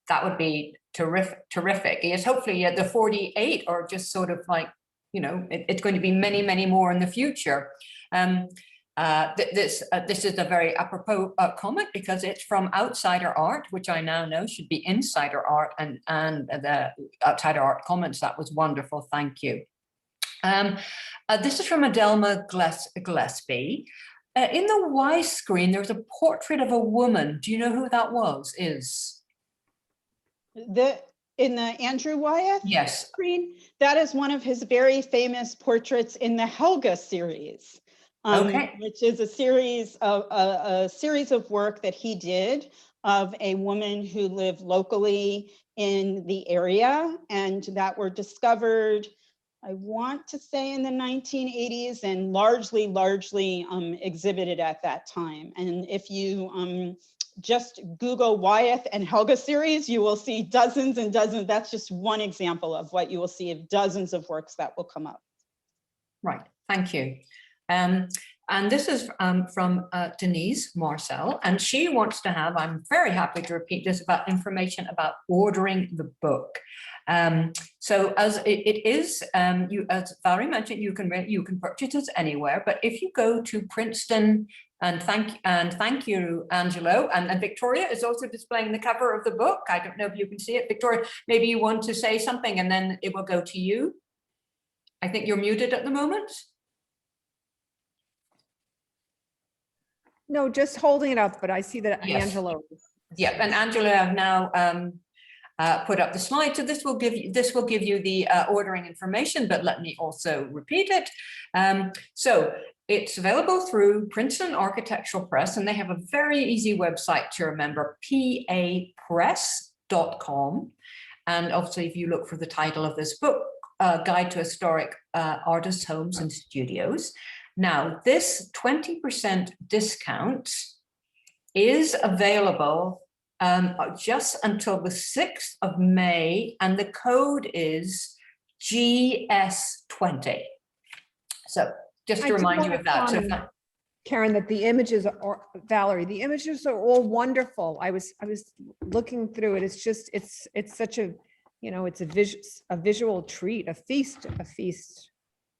terrific. Yes, hopefully the 48 are just sort of like, you know, it's going to be many, many more in the future. This is a very apropos comment because it's from Outsider Art, which I now know should be Insider Art, and the Outsider Art comments. That was wonderful. Thank you. This is from Adelma Gillespie. In the Y screen, there's a portrait of a woman. Do you know who that is? In the Andrew Wyeth yes. screen? That is one of his very famous portraits in the Helga series, which is a series of work that he did of a woman who lived locally in the area and that were discovered, I want to say, in the 1980s and largely exhibited at that time. And if you just Google Wyeth and Helga series, you will see dozens and dozens. That's just one example of what you will see of dozens of works that will come up. Right, thank you. And this is from Denise Marcel, and she wants to have, I'm very happy to repeat this, about information about ordering the book. So as it is, as Valerie mentioned, you can purchase it anywhere. But if you go to Princeton, and thank you, Angelo, and Victoria is also displaying the cover of the book. I don't know if you can see it, Victoria. Maybe you want to say something, and then it will go to you. I think you're muted at the moment. No, just holding it up, but I see that Yes. Angelo. Yeah, and Angela have now put up the slide. So this will give you the ordering information, but let me also repeat it. So it's available through Princeton Architectural Press, and they have a very easy website to remember, papress.com. And obviously, if you look for the title of this book, Guide to Historic Artists' Homes and Studios. Now, this 20% discount is available just until the 6th of May, and the code is GS20. So just to remind you of that. So Karen, that the images are, Valerie, the images are all wonderful. I was looking through it. It's just, it's such a, you know, it's a visual treat, a feast.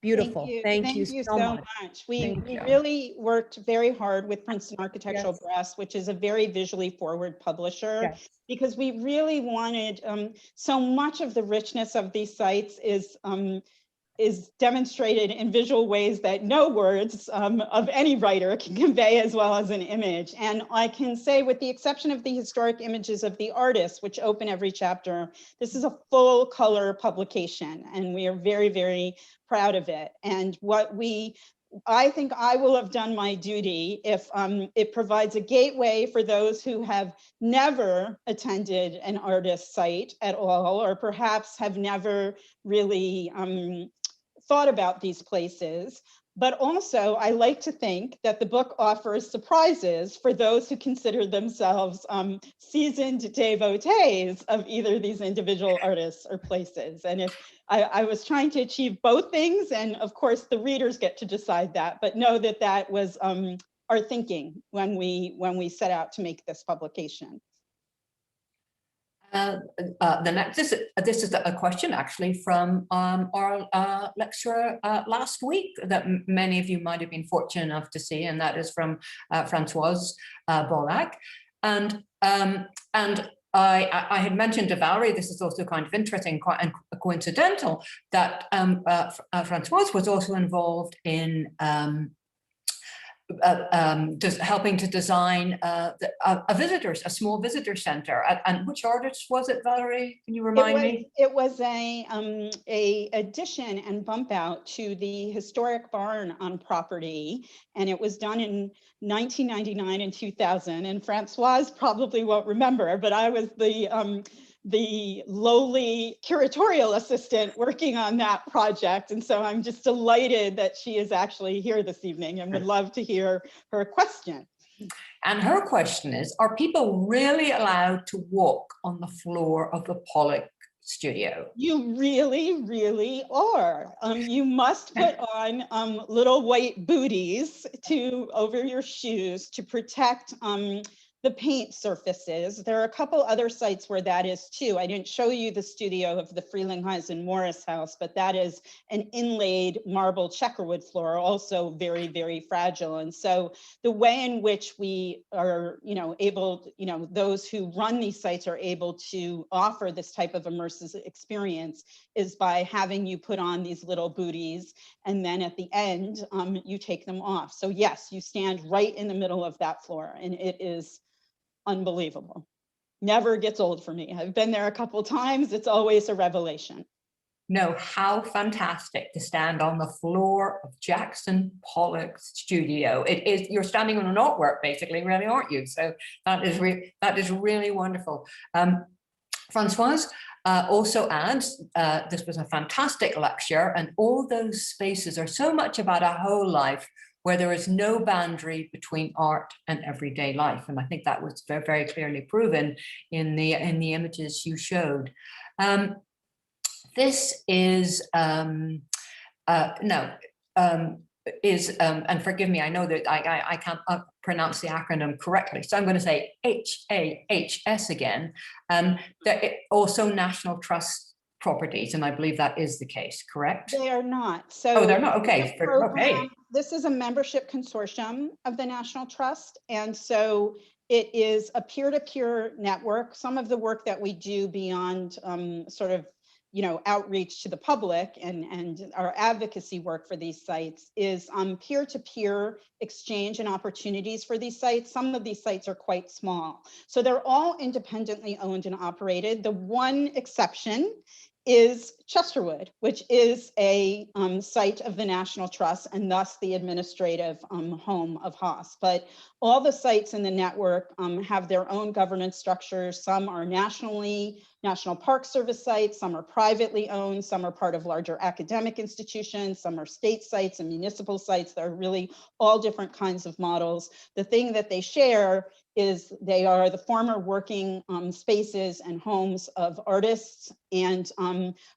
Beautiful. Thank you so much. We really worked very hard with Princeton Architectural Press, which is a very visually forward publisher, because we really wanted, so much of the richness of these sites is demonstrated in visual ways that no words of any writer can convey as well as an image. And I can say, with the exception of the historic images of the artists, which open every chapter, this is a full color publication, and we are very, very proud of it. And I think I will have done my duty if it provides a gateway for those who have never attended an artist site at all, or perhaps have never really thought about these places. But also, I like to think that the book offers surprises for those who consider themselves seasoned devotees of either these individual artists or places. And if I was trying to achieve both things, and of course the readers get to decide that, but know that that was our thinking when we set out to make this publication. The next, this is a question actually from our lecturer last week that many of you might have been fortunate enough to see, and that is from Françoise Bolac. And I had mentioned to Valerie, this is also kind of interesting and coincidental, that Françoise was also involved in helping to design a small visitor center. And which artist was it, Valerie? Can you remind me? It was a addition and bump out to the historic barn on property, and it was done in 1999 and 2000. And Francoise probably won't remember, but I was the lowly curatorial assistant working on that project. And so I'm just delighted that she is actually here this evening and would love to hear her question. And her question is, are people really allowed to walk on the floor of the Pollock studio? You really, really are. You must put on little white booties over your shoes to protect the paint surfaces. There are a couple other sites where that is too. I didn't show you the studio of the Frelingheisen Morris house, but that is an inlaid marble checkerwood floor, also very, very fragile. And so the way in which we are, able, those who run these sites are able to offer this type of immersive experience is by having you put on these little booties, and then at the end, you take them off. So yes, you stand right in the middle of that floor, and it is unbelievable. Never gets old for me. I've been there a couple times. It's always a revelation. No, how fantastic to stand on the floor of Jackson Pollock's studio. It is, you're standing on an artwork basically, really, aren't you? So that is really wonderful. Francoise also adds, this was a fantastic lecture, and all those spaces are so much about a whole life where there is no boundary between art and everyday life. And I think that was very, very clearly proven in the images you showed. This is, and forgive me, I know that I can't pronounce the acronym correctly, so I'm going to say HAHS again. Also National Trust properties, and I believe that is the case, correct? They are not. So they're not. Okay. Okay. This is a membership consortium of the National Trust, and so it is a peer-to-peer network. Some of the work that we do beyond outreach to the public and our advocacy work for these sites is peer-to-peer exchange and opportunities for these sites. Some of these sites are quite small. So they're all independently owned and operated. The one exception is Chesterwood, which is a site of the National Trust and thus the administrative home of HAHS. But all the sites in the network have their own governance structures. Some are National Park Service sites, some are privately owned, some are part of larger academic institutions, some are state sites and municipal sites. There are really all different kinds of models. The thing that they share is they are the former working spaces and homes of artists. And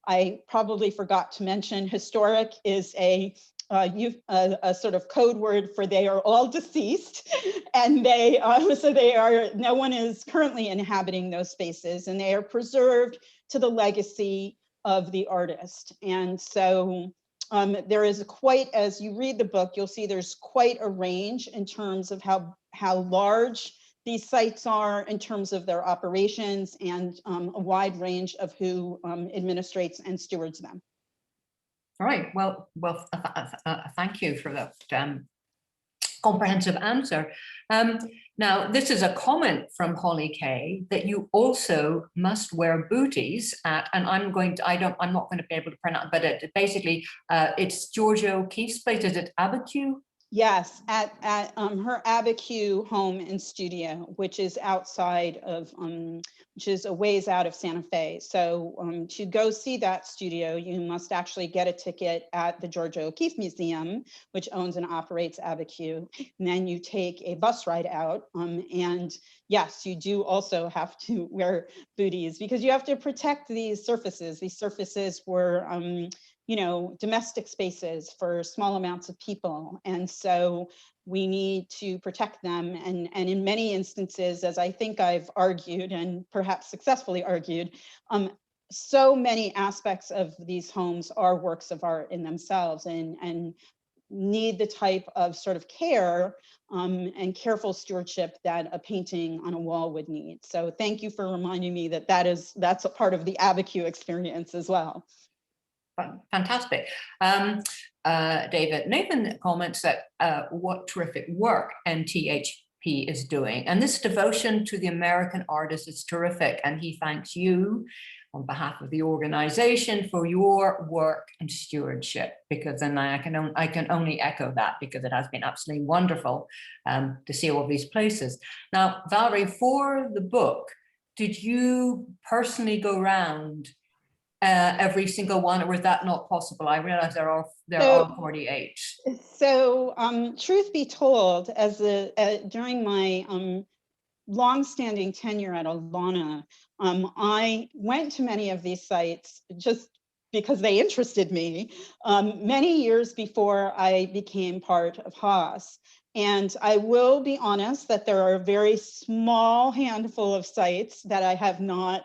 I probably forgot to mention, historic is a sort of code word for they are all deceased, and no one is currently inhabiting those spaces, and they are preserved to the legacy of the artist. And so there is quite, as you read the book, you'll see there's quite a range in terms of how large these sites are in terms of their operations, and a wide range of who administrates and stewards them. All right. Well, thank you for that comprehensive answer. Now, this is a comment from Holly Kay that you also must wear booties at, and I'm not going to be able to pronounce, but it's Georgia O'Keeffe's place. Is it Abiquiu? Yes, at her Abiquiu home and studio, which is outside of, which is a ways out of Santa Fe. So to go see that studio, you must actually get a ticket at the Georgia O'Keeffe Museum, which owns and operates Abiquiu. And then you take a bus ride out. And yes, you do also have to wear booties because you have to protect these surfaces. These surfaces were, domestic spaces for small amounts of people. And so we need to protect them. And in many instances, as I think I've argued and perhaps successfully argued, so many aspects of these homes are works of art in themselves and need the type of sort of care and careful stewardship that a painting on a wall would need. So thank you for reminding me that that's a part of the Abiquiu experience as well. Fantastic. David. Nathan comments that what terrific work NTHP is doing. And this devotion to the American artist is terrific. And he thanks you on behalf of the organization for your work and stewardship, because then I can only echo that, because it has been absolutely wonderful to see all these places. Now, Valerie, for the book, did you personally go around every single one, or was that not possible? I realize there are 48. So truth be told, during my long-standing tenure at Olana, I went to many of these sites just because they interested me many years before I became part of HAHS. And I will be honest that there are a very small handful of sites that I have not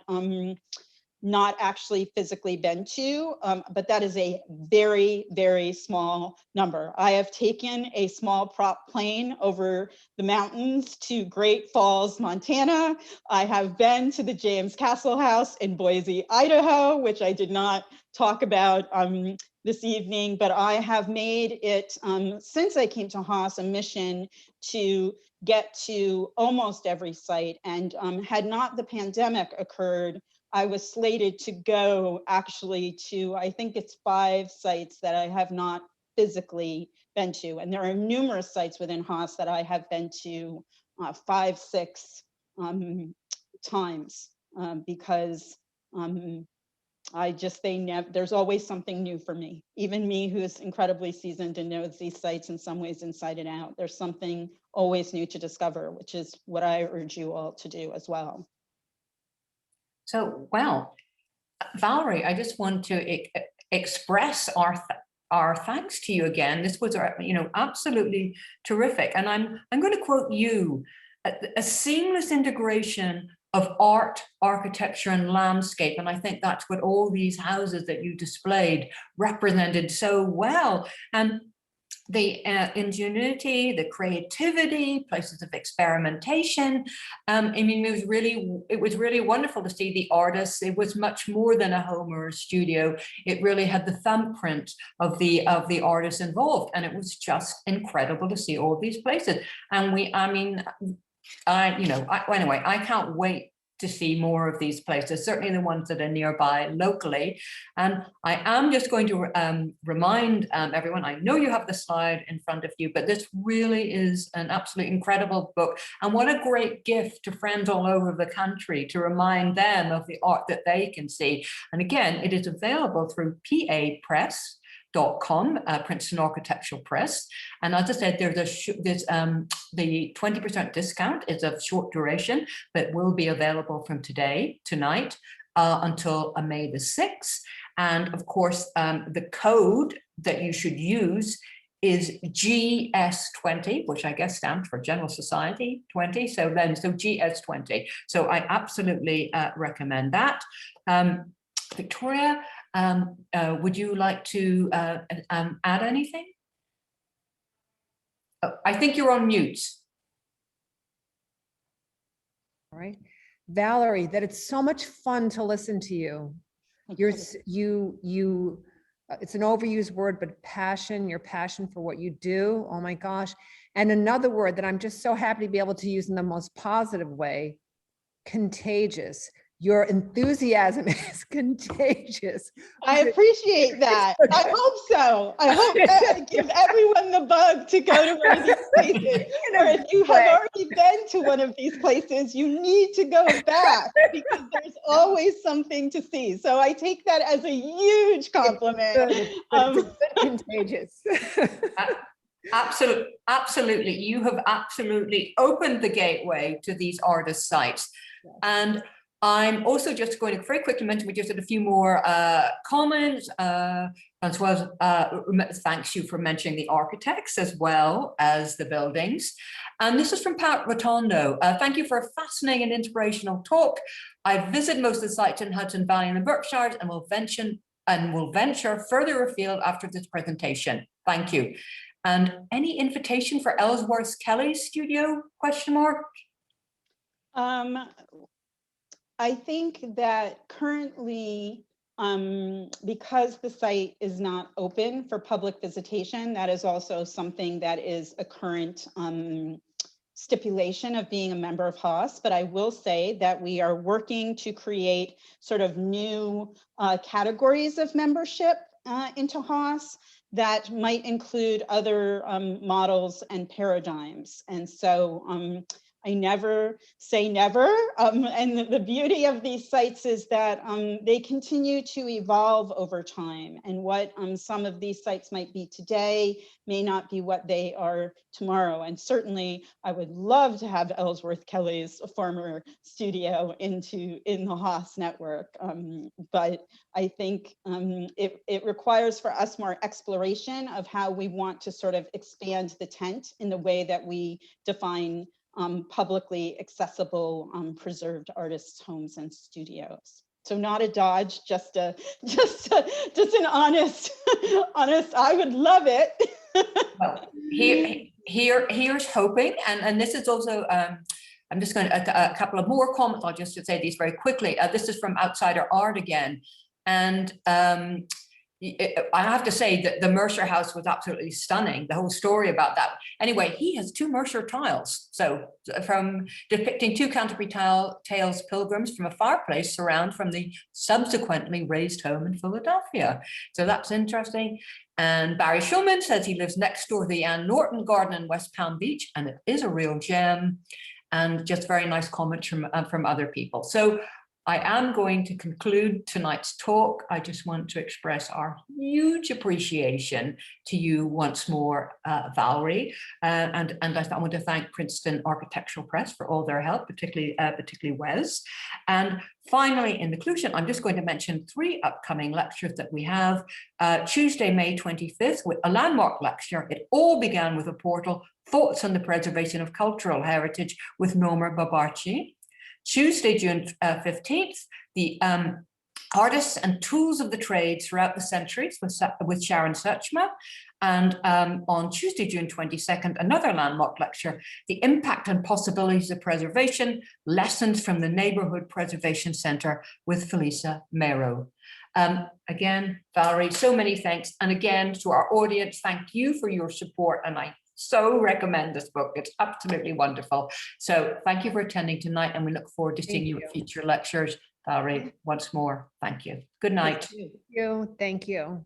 actually physically been to, but that is a very, very small number. I have taken a small prop plane over the mountains to Great Falls, Montana. I have been to the James Castle House in Boise, Idaho, which I did not talk about this evening, but I have made it, since I came to HAHS, a mission to get to almost every site. And had not the pandemic occurred, I was slated to go actually to, I think it's 5 sites that I have not physically been to. And there are numerous sites within HAHS that I have been to 5, 6 times because there's always something new for me. Even me, who is incredibly seasoned and knows these sites in some ways inside and out, there's something always new to discover, which is what I urge you all to do as well. So, well, Valerie, I just want to express our thanks to you again. This was, absolutely terrific. And I'm going to quote you: a seamless integration of art, architecture, and landscape. And I think that's what all these houses that you displayed represented so well. And the ingenuity, the creativity, places of experimentation. It was really wonderful to see the artists. It was much more than a home or a studio. It really had the thumbprint of the artists involved, and it was just incredible to see all these places. And anyway, I can't wait to see more of these places, certainly the ones that are nearby locally. And I am just going to remind everyone, I know you have the slide in front of you, but this really is an absolutely incredible book. And what a great gift to friends all over the country to remind them of the art that they can see. And again, it is available through PAPress.com, Princeton Architectural Press. And as I said, there's the 20% discount is of short duration, but will be available from tonight, until May the 6th. And of course, the code that you should use is GS20, which I guess stands for General Society 20. So GS20. So I absolutely recommend that. Victoria, would you like to add anything? Oh, I think you're on mute. All right. Valerie, that it's so much fun to listen to you. It's an overused word, but your passion for what you do. Oh my gosh. And another word that I'm just so happy to be able to use in the most positive way, contagious. Your enthusiasm is contagious. I appreciate that. I hope so. I hope that give everyone the bug to go to one of these places. Or if you have already been to one of these places, you need to go back because there's always something to see. So I take that as a huge compliment. It's good, contagious. Absolutely. You have absolutely opened the gateway to these artist sites. And I'm also just going to very quickly mention, we just had a few more comments. Francoise thanks you for mentioning the architects as well as the buildings. And this is from Pat Rotondo. Thank you for a fascinating and inspirational talk. I've visited most of the sites in Hudson Valley and the Berkshires and will venture further afield after this presentation. Thank you. And any invitation for Ellsworth Kelly's studio, ? I think that currently because the site is not open for public visitation, that is also something that is a current stipulation of being a member of HAHS. But I will say that we are working to create sort of new categories of membership into HAHS that might include other models and paradigms. And so I never say never. And the beauty of these sites is that they continue to evolve over time. And what some of these sites might be today may not be what they are tomorrow. And certainly I would love to have Ellsworth Kelly's former studio in the HAHS network. But I think it requires for us more exploration of how we want to sort of expand the tent in the way that we define publicly accessible preserved artists' homes and studios. So not a dodge, just an honest, I would love it. Well, here's hoping, and this is also, I'm just going to, a couple of more comments, I'll just say these very quickly. This is from Outsider Art again. And I have to say that the Mercer house was absolutely stunning, the whole story about that. Anyway, he has 2 Mercer tiles. So from depicting 2 Canterbury tales pilgrims from a fireplace surround from the subsequently raised home in Philadelphia. So that's interesting. And Barry Schulman says he lives next door to the Ann Norton Garden in West Palm Beach, and it is a real gem. And just very nice comments from other people. So I am going to conclude tonight's talk. I just want to express our huge appreciation to you once more, Valerie, and I want to thank Princeton Architectural Press for all their help, particularly Wes. And finally, in conclusion, I'm just going to mention 3 upcoming lectures that we have. Tuesday, May 25th, with a landmark lecture. It all began with a portal, Thoughts on the Preservation of Cultural Heritage, with Nomer Babarchi. Tuesday, June 15th, the Artists and Tools of the Trade Throughout the Centuries with Sharon Suchma. And on Tuesday, June 22nd, another landmark lecture, The Impact and Possibilities of Preservation, Lessons from the Neighborhood Preservation Center with Felisa Mero. Again, Valerie, so many thanks. And again, to our audience, thank you for your support. And I so recommend this book. It's absolutely wonderful. So thank you for attending tonight, and we look forward to seeing you at future lectures. Valerie, once more, thank you. Good night. Thank you. Thank you.